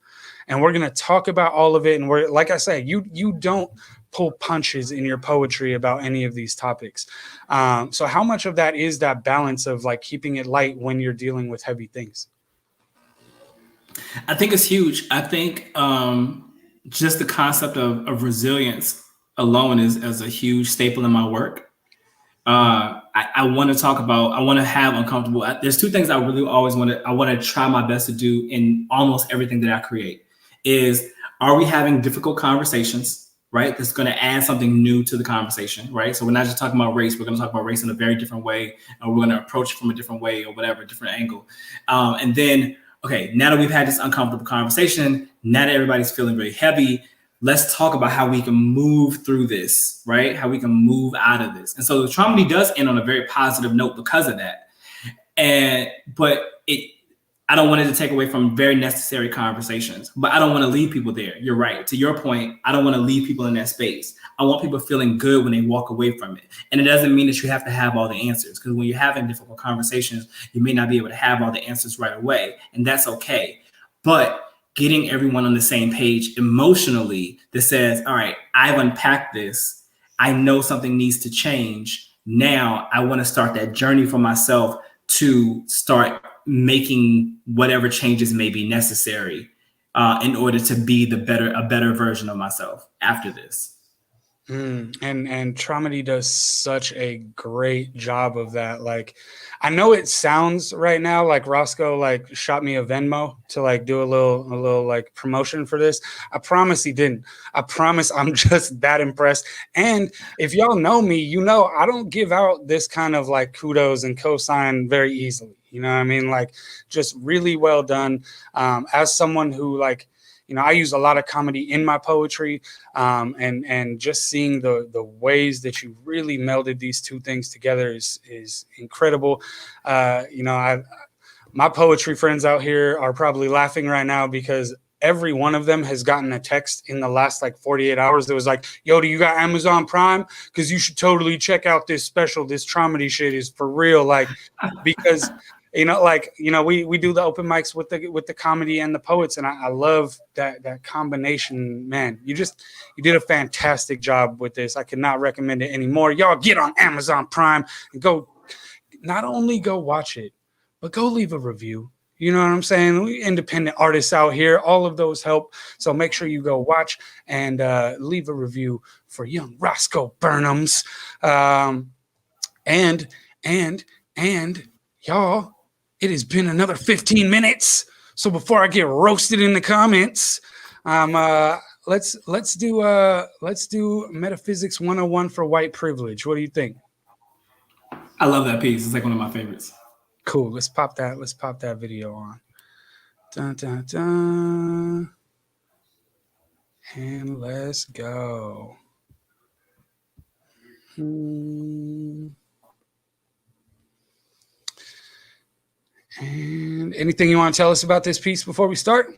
and we're going to talk about all of it. And we're, like I said, you don't pull punches in your poetry about any of these topics. So how much of that is that balance of like keeping it light when you're dealing with heavy things? I think it's huge. I think just the concept of resilience alone is a huge staple in my work. I want to talk about, I want to have uncomfortable. There's two things I really always want to try my best to do in almost everything that I create is, are we having difficult conversations? right? That's going to add something new to the conversation, right? So we're not just talking about race. We're going to talk about race in a very different way, and we're going to approach it from a different way or whatever, different angle. And then, okay, now that we've had this uncomfortable conversation, now that everybody's feeling very heavy, let's talk about how we can move through this, right? How we can move out of this. And so the Traumedy does end on a very positive note because of that. But I don't want it to take away from very necessary conversations, but I don't want to leave people there. You're right. To your point, I don't want to leave people in that space. I want people feeling good when they walk away from it. And it doesn't mean that you have to have all the answers, because when you're having difficult conversations, you may not be able to have all the answers right away, and that's okay. But getting everyone on the same page emotionally that says, all right, I've unpacked this. I know something needs to change. Now I want to start that journey for myself to start making whatever changes may be necessary in order to be a better version of myself after this. And Traumedy does such a great job of that. Like, I know it sounds right now like Roscoe like shot me a Venmo to like do a little like promotion for this. I promise he didn't. I promise I'm just that impressed. And if y'all know me, you know I don't give out this kind of like kudos and cosign very easily. You know what I mean? Like, just really well done. As someone who like, you know, I use a lot of comedy in my poetry, and just seeing the ways that you really melded these two things together is incredible. You know, my poetry friends out here are probably laughing right now because every one of them has gotten a text in the last like 48 hours that was like, yo, do you got Amazon Prime? Because you should totally check out this special. This Traumedy shit is for real. Like, because you know, like, you know, we do the open mics with the comedy and the poets, and I love that combination. Man, you did a fantastic job with this. I could not recommend it anymore. Y'all get on Amazon Prime and go, not only go watch it, but go leave a review. You know what I'm saying? We independent artists out here, all of those help. So make sure you go watch and leave a review for young Roscoe Burnems. And y'all, it has been another 15 minutes. So before I get roasted in the comments, let's do Metaphysics 101 for white privilege. What do you think? I love that piece. It's like one of my favorites. Cool. Let's pop that video on. Dun, dun, dun. And let's go. And anything you want to tell us about this piece before we start?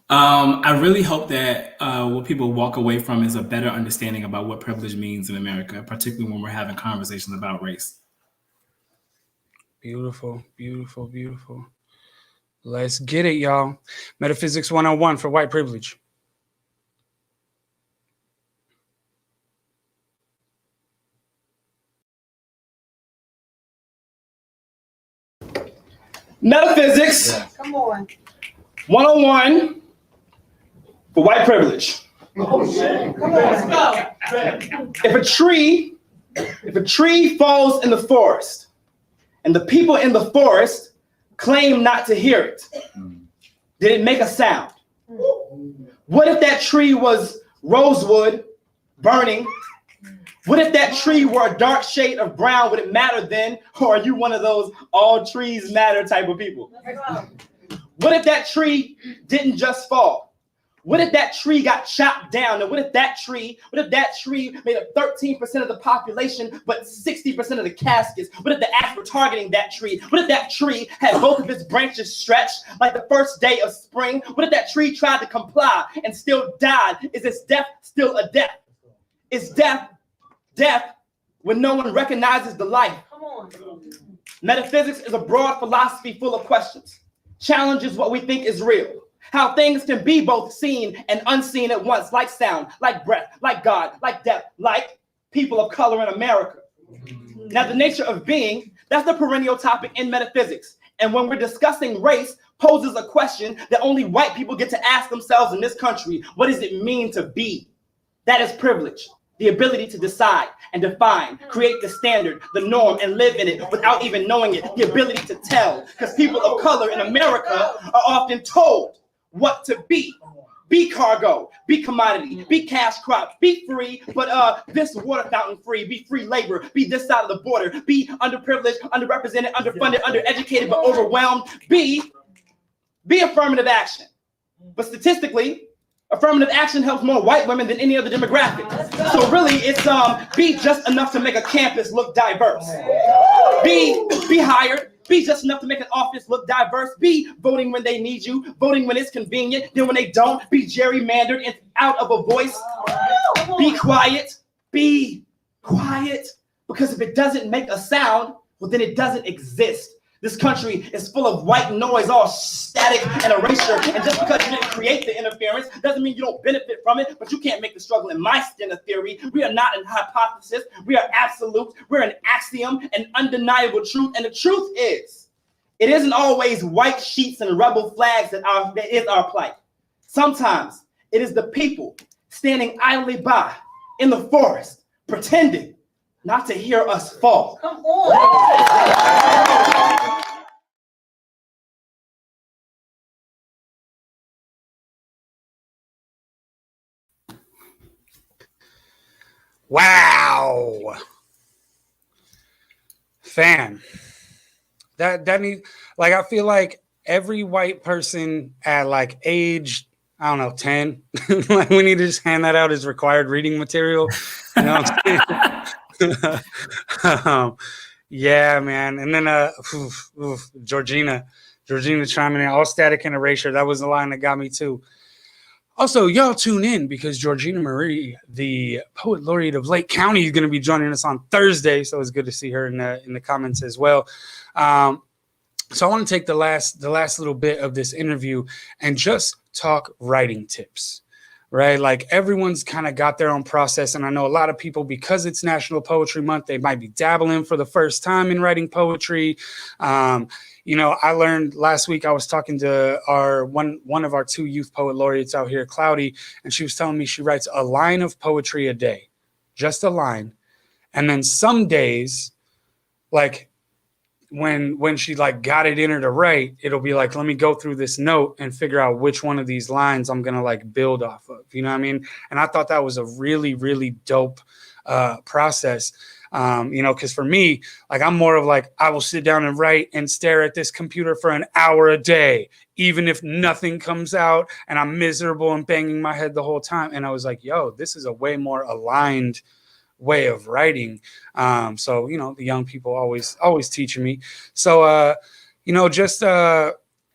I really hope that what people walk away from is a better understanding about what privilege means in America, particularly when we're having conversations about race. Beautiful, beautiful, beautiful. Let's get it, y'all. Metaphysics 101 for white privilege. Metaphysics. Come on. 101 for white privilege. Oh shit. Come on. Let's go. If a tree falls in the forest and the people in the forest claim not to hear it, did it make a sound? What if that tree was rosewood burning? What if that tree were a dark shade of brown? Would it matter then? Or are you one of those all trees matter type of people? What if that tree didn't just fall? What if that tree got chopped down? And what if that tree made up 13% of the population, but 60% of the caskets? What if the acts were targeting that tree? What if that tree had both of its branches stretched like the first day of spring? What if that tree tried to comply and still died? Is this death still a death? Is death when no one recognizes the life? Come on. Metaphysics is a broad philosophy full of questions. Challenges what we think is real. How things can be both seen and unseen at once, like sound, like breath, like God, like death, like people of color in America. Now, the nature of being, that's the perennial topic in metaphysics. And when we're discussing race, poses a question that only white people get to ask themselves in this country. What does it mean to be? That is privilege. The ability to decide and define, create the standard, the norm, and live in it without even knowing it. The ability to tell, because people of color in America are often told what to be. be cargo, be commodity, be cash crop, be free, but this water fountain free, be free labor, be this side of the border, be underprivileged, underrepresented, underfunded, undereducated, but overwhelmed, be affirmative action. But statistically, affirmative action helps more white women than any other demographic. So really, it's be just enough to make a campus look diverse. Be hired. Be just enough to make an office look diverse. Be voting when they need you, voting when it's convenient. Then when they don't, be gerrymandered and out of a voice. Be quiet. Be quiet. Because if it doesn't make a sound, well, then it doesn't exist. This country is full of white noise, all static and erasure. And just because you didn't create the interference doesn't mean you don't benefit from it, but you can't make the struggle in my stand of theory. We are not an hypothesis. We are absolute. We're an axiom, an undeniable truth. And the truth is, it isn't always white sheets and rebel flags that is our plight. Sometimes it is the people standing idly by in the forest, pretending not to hear us fall. Come on. Wow. Fam. That need, like, I feel like every white person at like age, I don't know, 10, like we need to just hand that out as required reading material. You know what I'm saying? Yeah, man. And then Georgina chiming in, all static and erasure. That was the line that got me too. Also, y'all tune in because Georgina Marie, the Poet Laureate of Lake County, is going to be joining us on Thursday. So it's good to see her in the comments as well. So I want to take the last little bit of this interview and just talk writing tips, right? Like everyone's kind of got their own process. And I know a lot of people, because it's National Poetry Month, they might be dabbling for the first time in writing poetry. You know, I learned last week, I was talking to one of our 2 youth poet laureates out here, Cloudy, and she was telling me she writes a line of poetry a day, just a line. And then some days, like when she like got it in her to write, it'll be like, let me go through this note and figure out which one of these lines I'm going to like build off of, you know what I mean? And I thought that was a really, really dope process. You know, because for me, like I'm more of like, I will sit down and write and stare at this computer for an hour a day, even if nothing comes out and I'm miserable and banging my head the whole time. And I was like, yo, this is a way more aligned way of writing. So, you know, the young people always teaching me. So, you know, just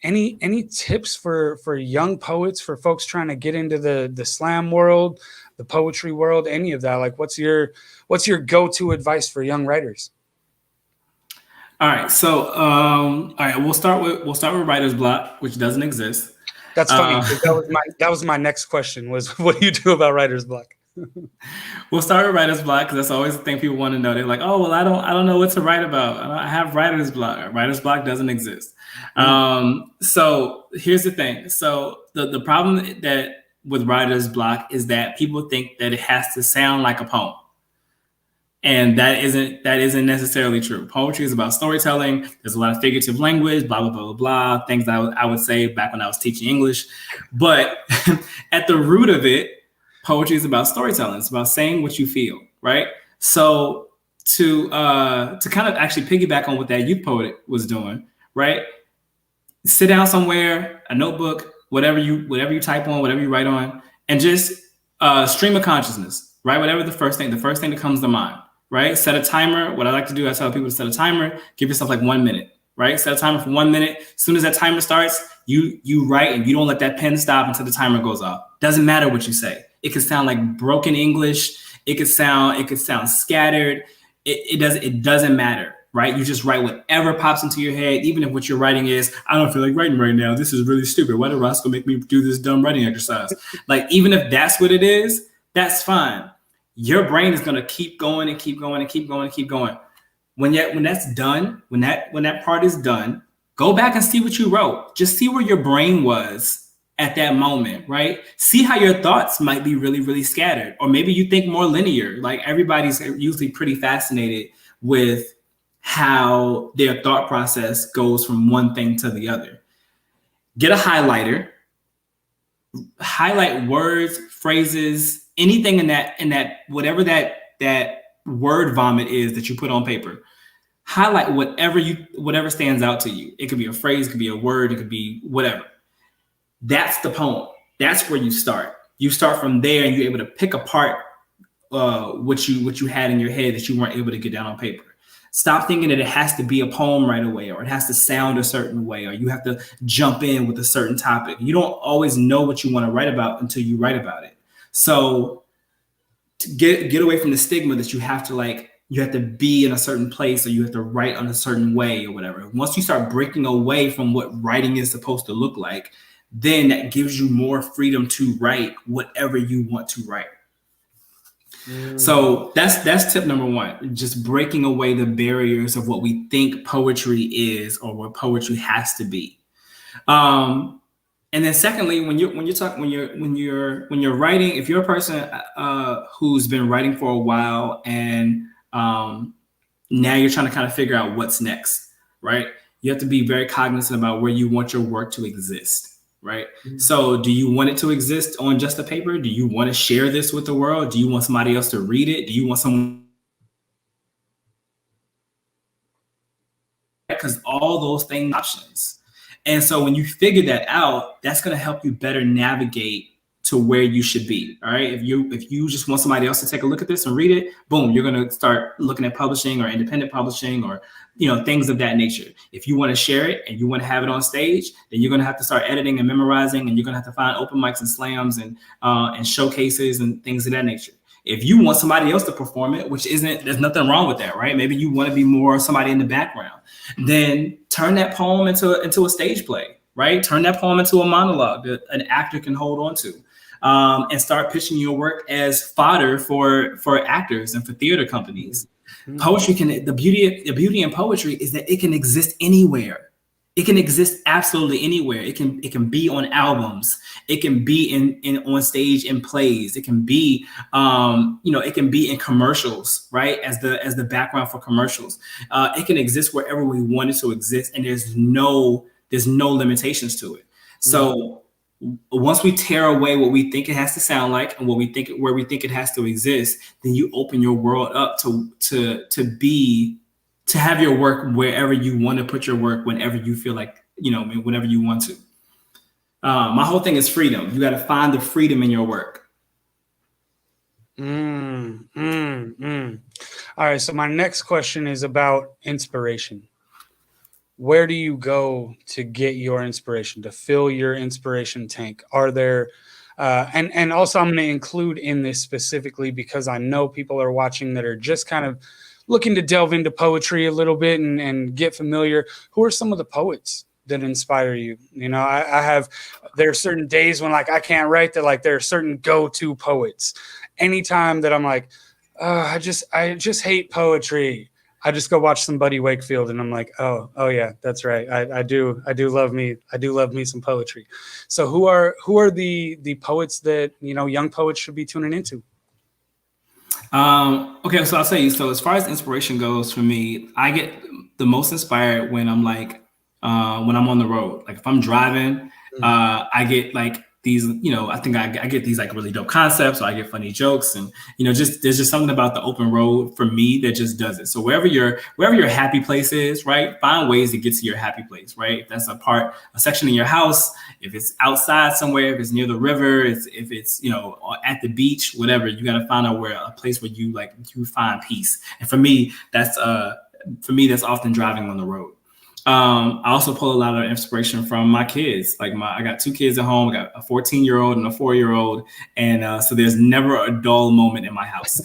any tips for young poets, for folks trying to get into the slam world, the poetry world, any of that? Like, what's your go-to advice for young writers? All right, so all right, we'll start with writer's block, which doesn't exist. That's funny. That was my next question, was what do you do about writer's block? We'll start with writer's block because that's always the thing people want to know. They're like, oh, well, I don't know what to write about. I have writer's block. Writer's block doesn't exist. So here's the thing. So the problem that with writer's block is that people think that it has to sound like a poem. And that isn't necessarily true. Poetry is about storytelling. There's a lot of figurative language, blah, blah, blah, blah, blah, things that I would say back when I was teaching English. But at the root of it, poetry is about storytelling. It's about saying what you feel, right? So to kind of actually piggyback on what that youth poet was doing, right? Sit down somewhere, a notebook, whatever you type on, whatever you write on, and just stream of consciousness, right? Whatever the first thing that comes to mind, right? Set a timer. What I like to do, I tell people to set a timer. Give yourself like 1 minute, right? Set a timer for 1 minute. As soon as that timer starts, you write, and you don't let that pen stop until the timer goes off. Doesn't matter what you say. It could sound like broken English. It could sound scattered. It doesn't matter, right? You just write whatever pops into your head, even if what you're writing is, I don't feel like writing right now. This is really stupid. Why did Roscoe make me do this dumb writing exercise? Like, even if that's what it is, that's fine. Your brain is gonna keep going and keep going and keep going and keep going. When that's done, when that part is done, go back and see what you wrote. Just see where your brain was at that moment, right? See how your thoughts might be really, really scattered. Or maybe you think more linear. Like, everybody's usually pretty fascinated with how their thought process goes from one thing to the other. Get a highlighter, highlight words, phrases, anything in that whatever that word vomit is that you put on paper. Highlight whatever stands out to you. It could be a phrase, it could be a word, it could be whatever. That's the poem. That's where you start. You start from there, and you're able to pick apart what you had in your head that you weren't able to get down on paper. Stop thinking that it has to be a poem right away, or it has to sound a certain way, or you have to jump in with a certain topic. You don't always know what you want to write about until you write about it. So to get away from the stigma that you have to be in a certain place, or you have to write on a certain way or whatever. Once you start breaking away from what writing is supposed to look like, then that gives you more freedom to write whatever you want to write. So that's tip number one, just breaking away the barriers of what we think poetry is or what poetry has to be. And then secondly, when you're writing, if you're a person who's been writing for a while and now you're trying to kind of figure out what's next, right? You have to be very cognizant about where you want your work to exist. Right. Mm-hmm. So do you want it to exist on just a paper? Do you want to share this with the world? Do you want somebody else to read it? Do you want someone? Because all those things are options. And so when you figure that out, that's going to help you better navigate to where you should be. All right. If you just want somebody else to take a look at this and read it, boom, you're going to start looking at publishing or independent publishing or, things of that nature. If you want to share it and you want to have it on stage, then you're going to have to start editing and memorizing, and you're going to have to find open mics and slams and showcases and things of that nature. If you want somebody else to perform it, there's nothing wrong with that, right? Maybe you want to be more somebody in the background. Then turn that poem into a stage play, right? Turn that poem into a monologue that an actor can hold on to. And start pitching your work as fodder for actors and for theater companies. Mm-hmm. Poetry the beauty in poetry is that it can exist anywhere. It can exist absolutely anywhere. It can be on albums. It can be in on stage in plays. It can be it can be in commercials, right? As the background for commercials. It can exist wherever we want it to exist, and there's no limitations to it. So once we tear away what we think it has to sound like and where we think it has to exist, then you open your world up to have your work wherever you want to put your work, whenever you feel like, whenever you want to. My whole thing is freedom. You got to find the freedom in your work. All right. So my next question is about inspiration. Where do you go to get your inspiration, to fill your inspiration tank? Are there, and also I'm going to include in this specifically because I know people are watching that are just kind of looking to delve into poetry a little bit and get familiar. Who are some of the poets that inspire you? There are certain days when I can't write that, there are certain go-to poets. Anytime that I'm I just hate poetry, I just go watch some Buddy Wakefield and I'm like, oh yeah, that's right. I do love me some poetry. So who are the poets that, young poets should be tuning into? Okay, so I'll tell you. So as far as inspiration goes, for me, I get the most inspired when I'm when I'm on the road. If I'm driving, I get these, I think I get these really dope concepts, or I get funny jokes, and there's just something about the open road for me that just does it. So wherever your happy place is, right, find ways to get to your happy place, right? If that's a section in your house, if it's outside somewhere, if it's near the river, if it's at the beach, whatever, you got to find out a place where you find peace. And for me, that's often driving on the road. I also pull a lot of inspiration from my kids. I got 2 kids at home. I got a 14-year-old and a 4-year-old. And so there's never a dull moment in my house.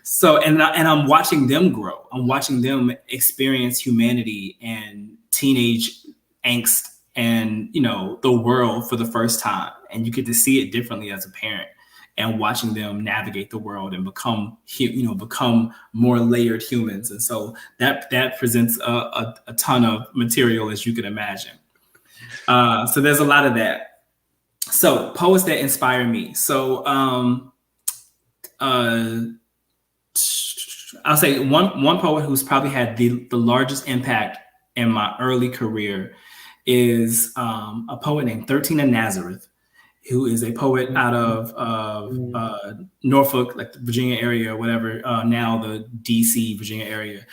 So, and I'm watching them grow. I'm watching them experience humanity and teenage angst and, the world for the first time. And you get to see it differently as a parent, and watching them navigate the world and become more layered humans. And so that presents a ton of material, as you can imagine. So there's a lot of that. So poets that inspire me. So I'll say one poet who's probably had the largest impact in my early career is a poet named 13 of Nazareth, who is a poet out of Norfolk, like the Virginia area or whatever, now the DC, Virginia area.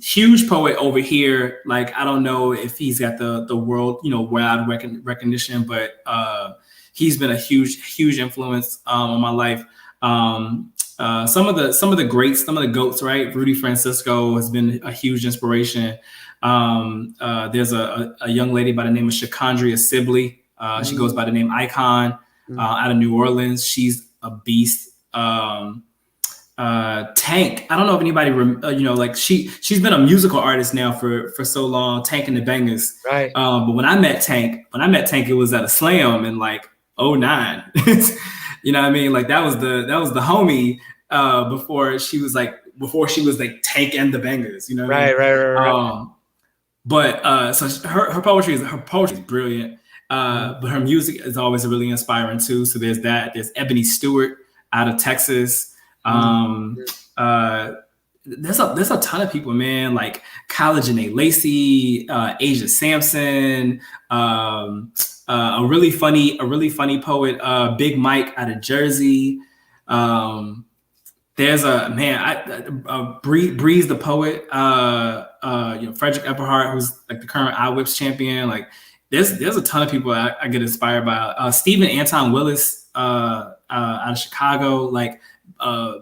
Huge poet over here. Like, I don't know if he's got the world, world recognition, but he's been a huge influence on my life. Some of the greats, some of the goats, right? Rudy Francisco has been a huge inspiration. There's a young lady by the name of Shakandria Sibley. She goes by the name Icon, out of New Orleans. She's a beast. Tank. I don't know if anybody, she's been a musical artist now for so long. Tank and the Bangers. Right. But when I met Tank, it was at a slam in like 2009. You know what I mean? Like that was the homie before she was like Tank and the Bangers. You know what I mean? Right. But so her poetry is brilliant. But her music is always really inspiring too. So there's that. There's Ebony Stewart out of Texas. There's a ton of people, man. Like College Janae Lacey, Asia Sampson, a really funny poet, Big Mike out of Jersey. There's Breeze the poet, Frederick Eberhardt, who's like the current iWhips champion. Like there's a ton of people I get inspired by. Stephen Anton Willis out of Chicago, like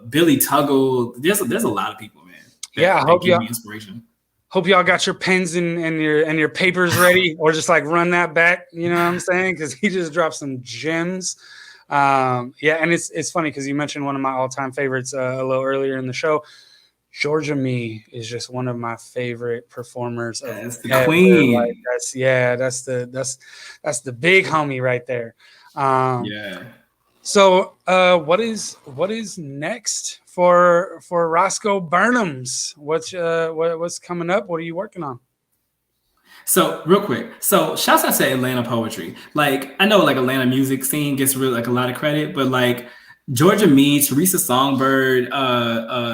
Billy Tuggle. There's a lot of people, man. I hope give me inspiration. Hope y'all got your pens and your papers ready, or just like run that back. You know what I'm saying? Because he just dropped some gems. And it's funny because you mentioned one of my all-time favorites a little earlier in the show. Georgia Mee is just one of my favorite performers. That's the queen. Like, that's the big homie right there. So what is next for Roscoe Burnems? What's coming up? What are you working on? So real quick, shouts out to Atlanta poetry. Like I know like Atlanta music scene gets really like a lot of credit, but like Georgia Mee, Teresa Songbird,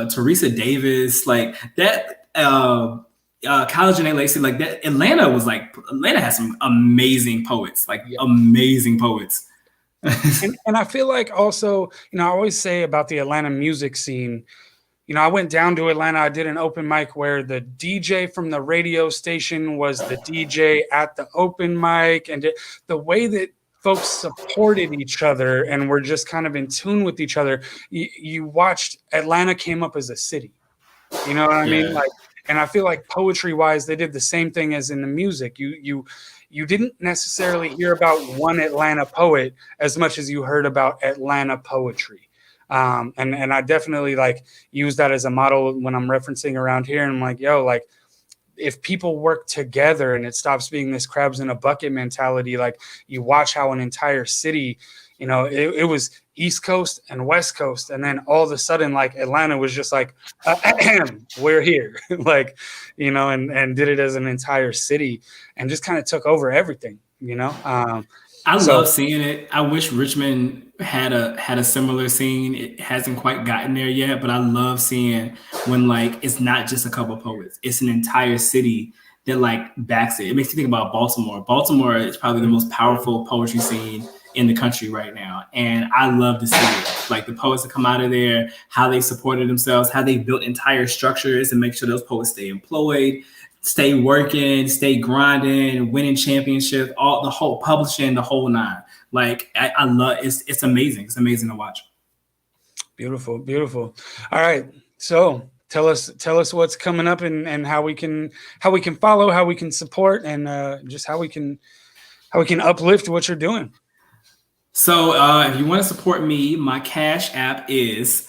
Teresa Davis, like that, College Janae Lacey, like that. Atlanta has some amazing poets, amazing poets. and I feel like also, I always say about the Atlanta music scene, I went down to Atlanta. I did an open mic where the DJ from the radio station was the DJ at the open mic, and the way that folks supported each other and were just kind of in tune with each other. You watched Atlanta came up as a city. You know what I mean? Like, and I feel like poetry wise, they did the same thing as in the music. You didn't necessarily hear about one Atlanta poet as much as you heard about Atlanta poetry. And I definitely like use that as a model when I'm referencing around here. And I'm like, if people work together and it stops being this crabs in a bucket mentality, like you watch how an entire city, it was East Coast and West Coast. And then all of a sudden, like Atlanta was just like, we're here, like, and did it as an entire city and just kind of took over everything, I love seeing it. I wish Richmond had a similar scene. It hasn't quite gotten there yet, but I love seeing when like it's not just a couple poets, it's an entire city that like backs it. It makes you think about Baltimore. Baltimore is probably the most powerful poetry scene in the country right now, and I love to see it. Like the poets that come out of there, how they supported themselves, how they built entire structures and make sure those poets stay employed, stay working, stay grinding, winning championships, all the whole publishing, the whole nine. Like I love it's amazing. It's amazing to watch. Beautiful. All right. So tell us what's coming up and how we can follow, how we can support, and just how we can uplift what you're doing. So if you want to support me, my Cash App is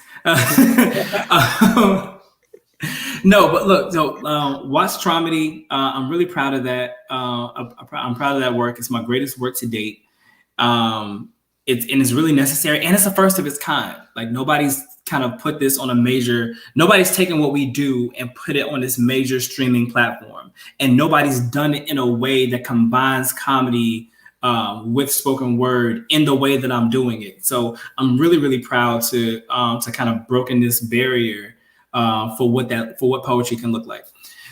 no, but look, watch Traumedy. I'm really proud of that. I'm proud of that work. It's my greatest work to date. It's really necessary, and it's the first of its kind. Like nobody's kind of put this on nobody's taken what we do and put it on this major streaming platform, and nobody's done it in a way that combines comedy with spoken word in the way that I'm doing it. So I'm really, really proud to kind of broken this barrier for what poetry can look like.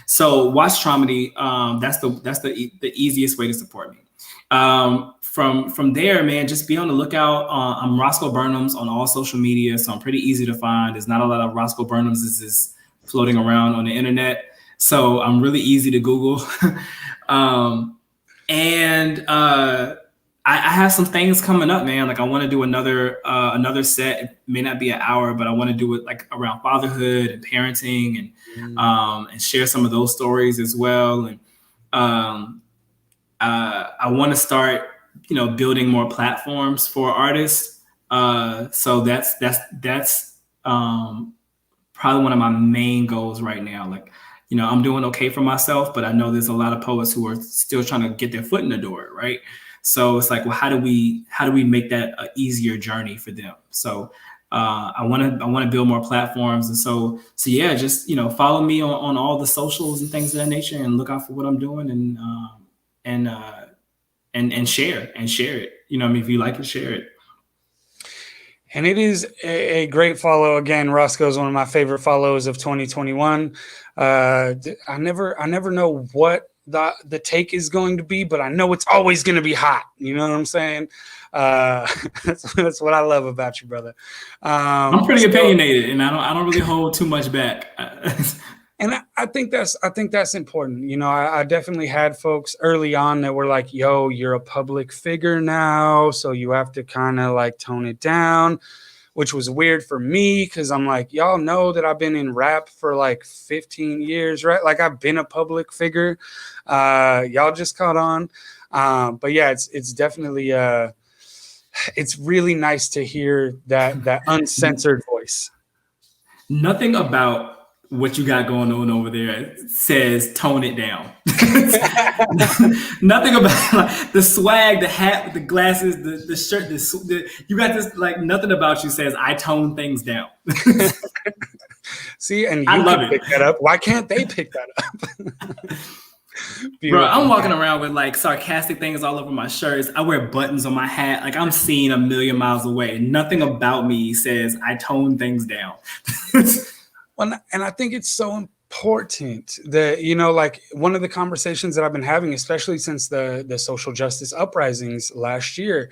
So watch Traumedy. That's the easiest way to support me. From there, man, just be on the lookout. I'm Roscoe Burnems on all social media, so I'm pretty easy to find. There's not a lot of Roscoe Burnems is floating around on the internet, so I'm really easy to Google. I have some things coming up, man. Like I want to do another set. It may not be an hour, but I want to do it like around fatherhood and parenting and share some of those stories as well. And I want to start, building more platforms for artists. So that's probably one of my main goals right now. Like, I'm doing okay for myself, but I know there's a lot of poets who are still trying to get their foot in the door, right? So it's like, well, how do we make that an easier journey for them? So I want to build more platforms, and so yeah, just follow me on all the socials and things of that nature, and look out for what I'm doing, and share it. If you like it, share it. And it is a great follow. Again, Roscoe is one of my favorite follows of 2021. I never know what the take is going to be, but I know it's always going to be hot. You know what I'm saying? That's what I love about you, brother. I'm pretty opinionated, and I don't really hold too much back. And I think that's important. I definitely had folks early on that were like, yo, you're a public figure now, so you have to kind of like tone it down, which was weird for me because I'm like, y'all know that I've been in rap for like 15 years, right? Like I've been a public figure. Y'all just caught on. But yeah, it's definitely it's really nice to hear that uncensored voice. Nothing about what you got going on over there says tone it down. Nothing about like, the swag, the hat, the glasses, the shirt, you got this, like nothing about you says I tone things down. See, and you I love can pick that up. Why can't they pick that up? Bro, I'm walking around with like sarcastic things all over my shirts. I wear buttons on my hat. Like I'm seen a million miles away. Nothing about me says I tone things down. Well, and I think it's so important that, like one of the conversations that I've been having, especially since the social justice uprisings last year,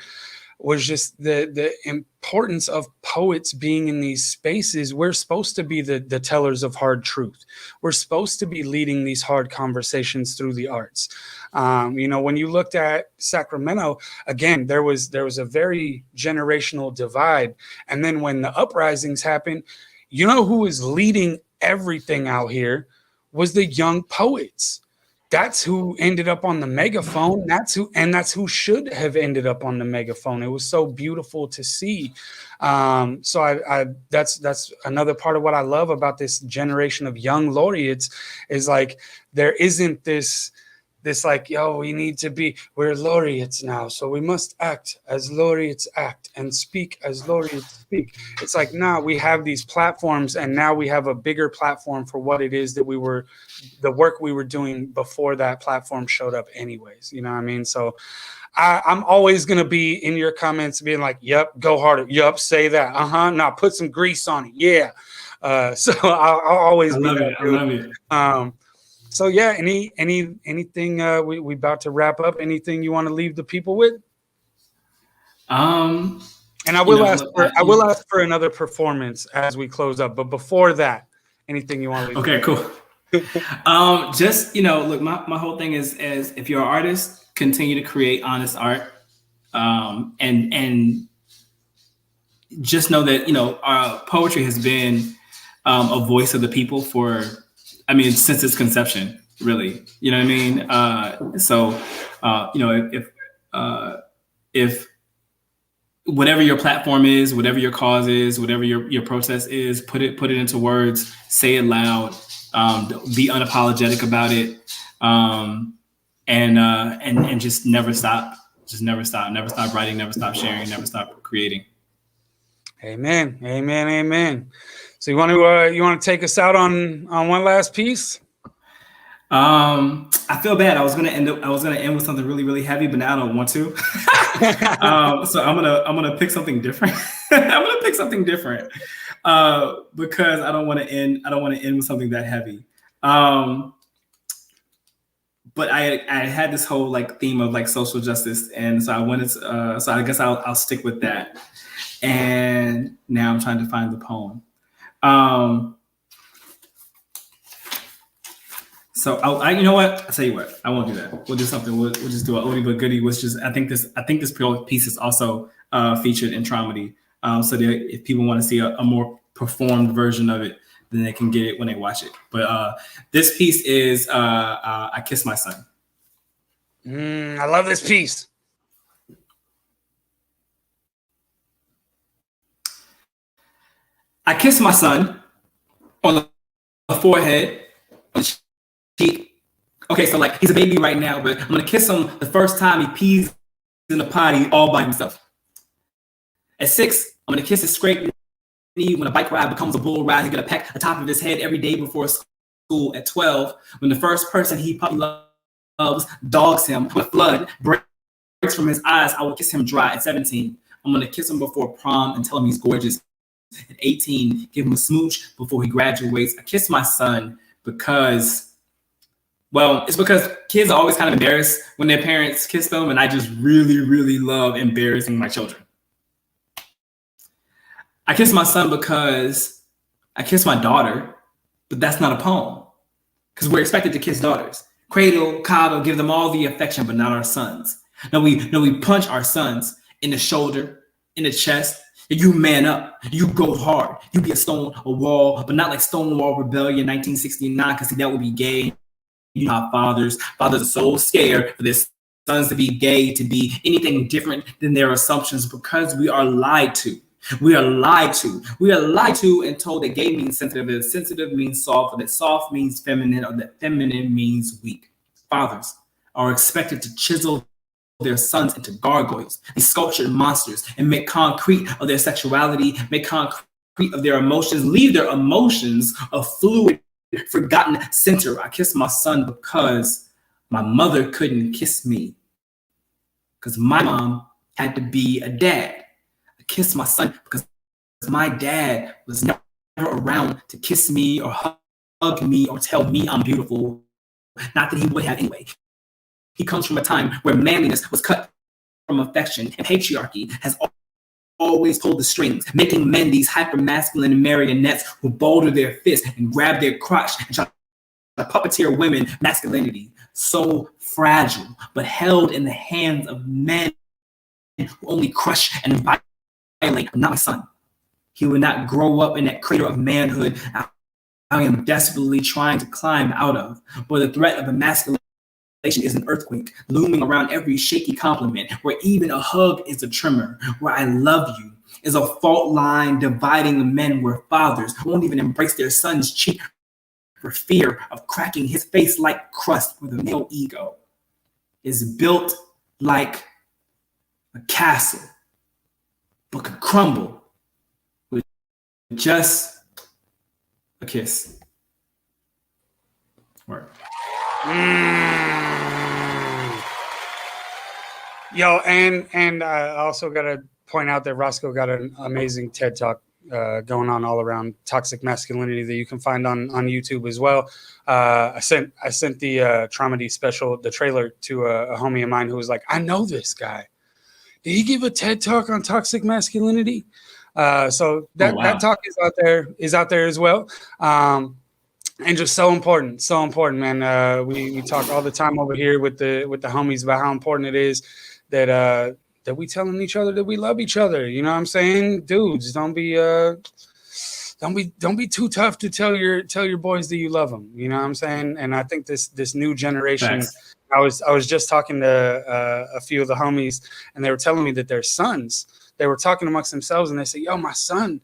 was just the importance of poets being in these spaces. We're supposed to be the tellers of hard truth. We're supposed to be leading these hard conversations through the arts. When you looked at Sacramento, again, there was a very generational divide. And then when the uprisings happened, who was leading everything out here was the young poets. That's who ended up on the megaphone. That's who should have ended up on the megaphone. It was so beautiful to see. So that's another part of what I love about this generation of young laureates is like, there isn't this like, yo, we're laureates now, so we must act as laureates act and speak as laureates speak. It's like, nah, we have these platforms, and now we have a bigger platform for what it is that the work we were doing before that platform showed up anyways. You know what I mean? So I'm always going to be in your comments being like, yep, go harder. Yep, say that. Now put some grease on it. Yeah. So I'll always be that dude. I love it. So yeah, anything we about to wrap up? Anything you want to leave the people with? And I will ask for another performance as we close up. But before that, anything you want to leave? Okay, cool. Just look, my whole thing is if you're an artist, continue to create honest art, and just know that poetry has been a voice of the people since its conception, really. You know what I mean? So, if whatever your platform is, whatever your cause is, whatever your protest is, put it into words, say it loud, be unapologetic about it, and just never stop. Just never stop. Never stop writing. Never stop sharing. Never stop creating. Amen. Amen. Amen. So you want to take us out on one last piece? I feel bad. I was gonna end with something really, really heavy, but now I don't want to. So I'm gonna pick something different. I'm gonna pick something different because I don't want to end with something that heavy. but I had this whole like theme of like social justice, and so I wanted to, so I guess I'll stick with that. And now I'm trying to find the poem. So you know what? I'll tell you what. I won't do that. We'll do something. We'll just do an oldie but goodie. Which is I think this piece is also featured in Traumedy. So that if people want to see a more performed version of it, then they can get it when they watch it. But this piece is "I Kiss My Son." I love this piece. I kiss my son on the forehead, on the cheek. Okay, so like he's a baby right now, but I'm gonna kiss him the first time he pees in the potty all by himself. At 6, I'm gonna kiss his scraped knee when a bike ride becomes a bull ride. He's gonna peck the top of his head every day before school. At 12, when the first person he puppy loves dogs him, when flood breaks from his eyes, I will kiss him dry. At 17, I'm gonna kiss him before prom and tell him he's gorgeous. At 18, give him a smooch before he graduates. I kiss my son because, well, it's because kids are always kind of embarrassed when their parents kiss them, and I just really, really love embarrassing my children. I kiss my son because I kiss my daughter, but that's not a poem, because we're expected to kiss daughters. Cradle, coddle, give them all the affection, but not our sons. No, we punch our sons in the shoulder, in the chest. You man up, you go hard, you be a stone, a wall, but not like Stonewall Rebellion 1969, because that would be gay. You know how fathers are so scared for their sons to be gay, to be anything different than their assumptions, because we are lied to. We are lied to. We are lied to and told that gay means sensitive, that sensitive means soft, or that soft means feminine, or that feminine means weak. Fathers are expected to chisel their sons into gargoyles, these sculptured monsters, and make concrete of their sexuality, make concrete of their emotions, leave their emotions a fluid, forgotten center. I kiss my son because my mother couldn't kiss me, because my mom had to be a dad. I kiss my son because my dad was never around to kiss me or hug me or tell me I'm beautiful. Not that he would have anyway. He comes from a time where manliness was cut from affection, and patriarchy has always pulled the strings, making men these hyper-masculine marionettes who boulder their fists and grab their crotch and try to puppeteer women. Masculinity, so fragile, but held in the hands of men who only crush and violate. Not my son. He would not grow up in that crater of manhood I am desperately trying to climb out of, where the threat of emasculation is an earthquake looming around every shaky compliment, where even a hug is a tremor, where I love you is a fault line dividing the men, where fathers won't even embrace their son's cheek for fear of cracking his face like crust, where the male ego is built like a castle but could crumble with just a kiss. Word. Yo, and I also got to point out that Roscoe got an amazing TED Talk going on all around toxic masculinity that you can find on YouTube as well. I sent the Traumedy special, the trailer, to a homie of mine who was like, I know this guy. Did he give a TED Talk on toxic masculinity? So that talk is out there as well. And just so important, man. We talk all the time over here with the homies about how important it is that we telling each other that we love each other. You know what I'm saying? Dudes, don't be too tough to tell your boys that you love them. You know what I'm saying? And I think this new generation. Thanks. I was just talking to a few of the homies, and they were telling me that their sons. They were talking amongst themselves, and they said, "Yo, my son,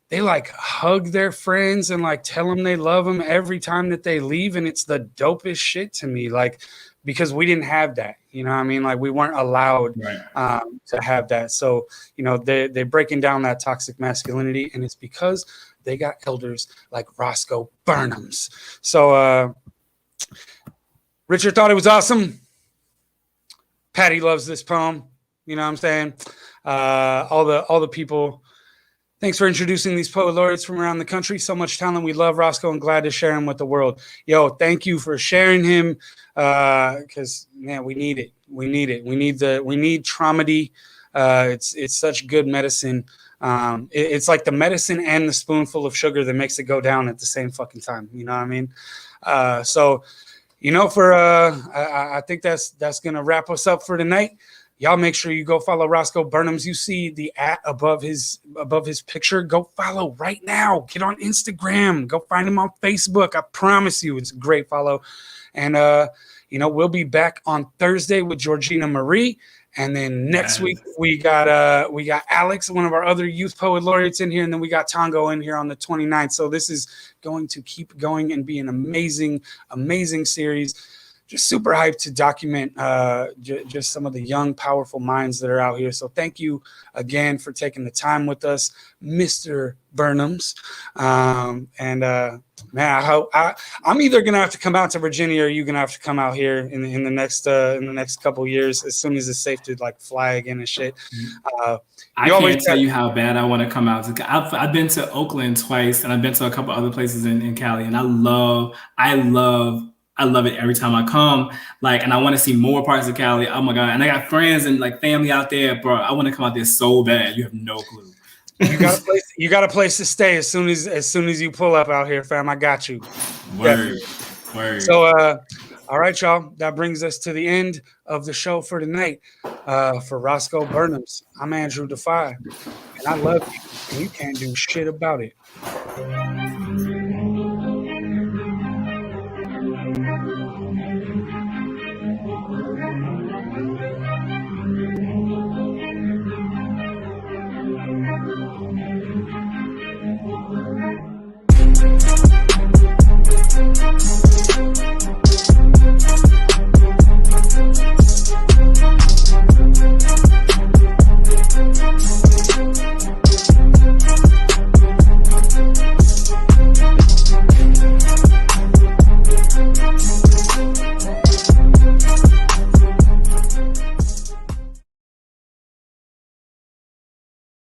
they hug their friends and like tell them they love them every time that they leave, and it's the dopest shit to me. Like, because we didn't have that, you know what I mean? Like, we weren't allowed to have that. So, you know, they're breaking down that toxic masculinity, and it's because they got elders like Roscoe Burnems. So, Richard thought it was awesome. Patty loves this poem. You know what I'm saying? All the people Thanks for introducing these poet laureates from around the country. So much talent. We love Roscoe and glad to share him with the world. Yo, thank you for sharing him. Because man, we need it. We need it. We need traumedy. It's such good medicine. It's like the medicine and the spoonful of sugar that makes it go down at the same fucking time. You know what I mean? So, you know, I think that's gonna wrap us up for tonight. Y'all make sure you go follow Roscoe Burnems. You see the @ above his picture. Go follow right now. Get on Instagram. Go find him on Facebook. I promise you, it's a great follow. And you know, we'll be back on Thursday with Georgina Marie. And then next week we got Alex, one of our other youth poet laureates, in here, and then we got Tongo in here on the 29th. So this is going to keep going and be an amazing, amazing series. Just super hyped to document just some of the young, powerful minds that are out here. So thank you again for taking the time with us, Mr. Burnems. Man, I'm either gonna have to come out to Virginia, or you're gonna have to come out here in the next couple of years, as soon as it's safe to like fly again and shit. I can't tell you how bad I want to come out. I've been to Oakland twice, and I've been to a couple other places in Cali, and I love it every time I come. Like, and I want to see more parts of Cali. Oh my God. And I got friends and like family out there, bro. I want to come out there so bad. You have no clue. You got a place to stay as soon as you pull up out here, fam. I got you. Word. So all right, y'all. That brings us to the end of the show for tonight. For Roscoe Burnems, I'm Andru Defeye, and I love you, and you can't do shit about it.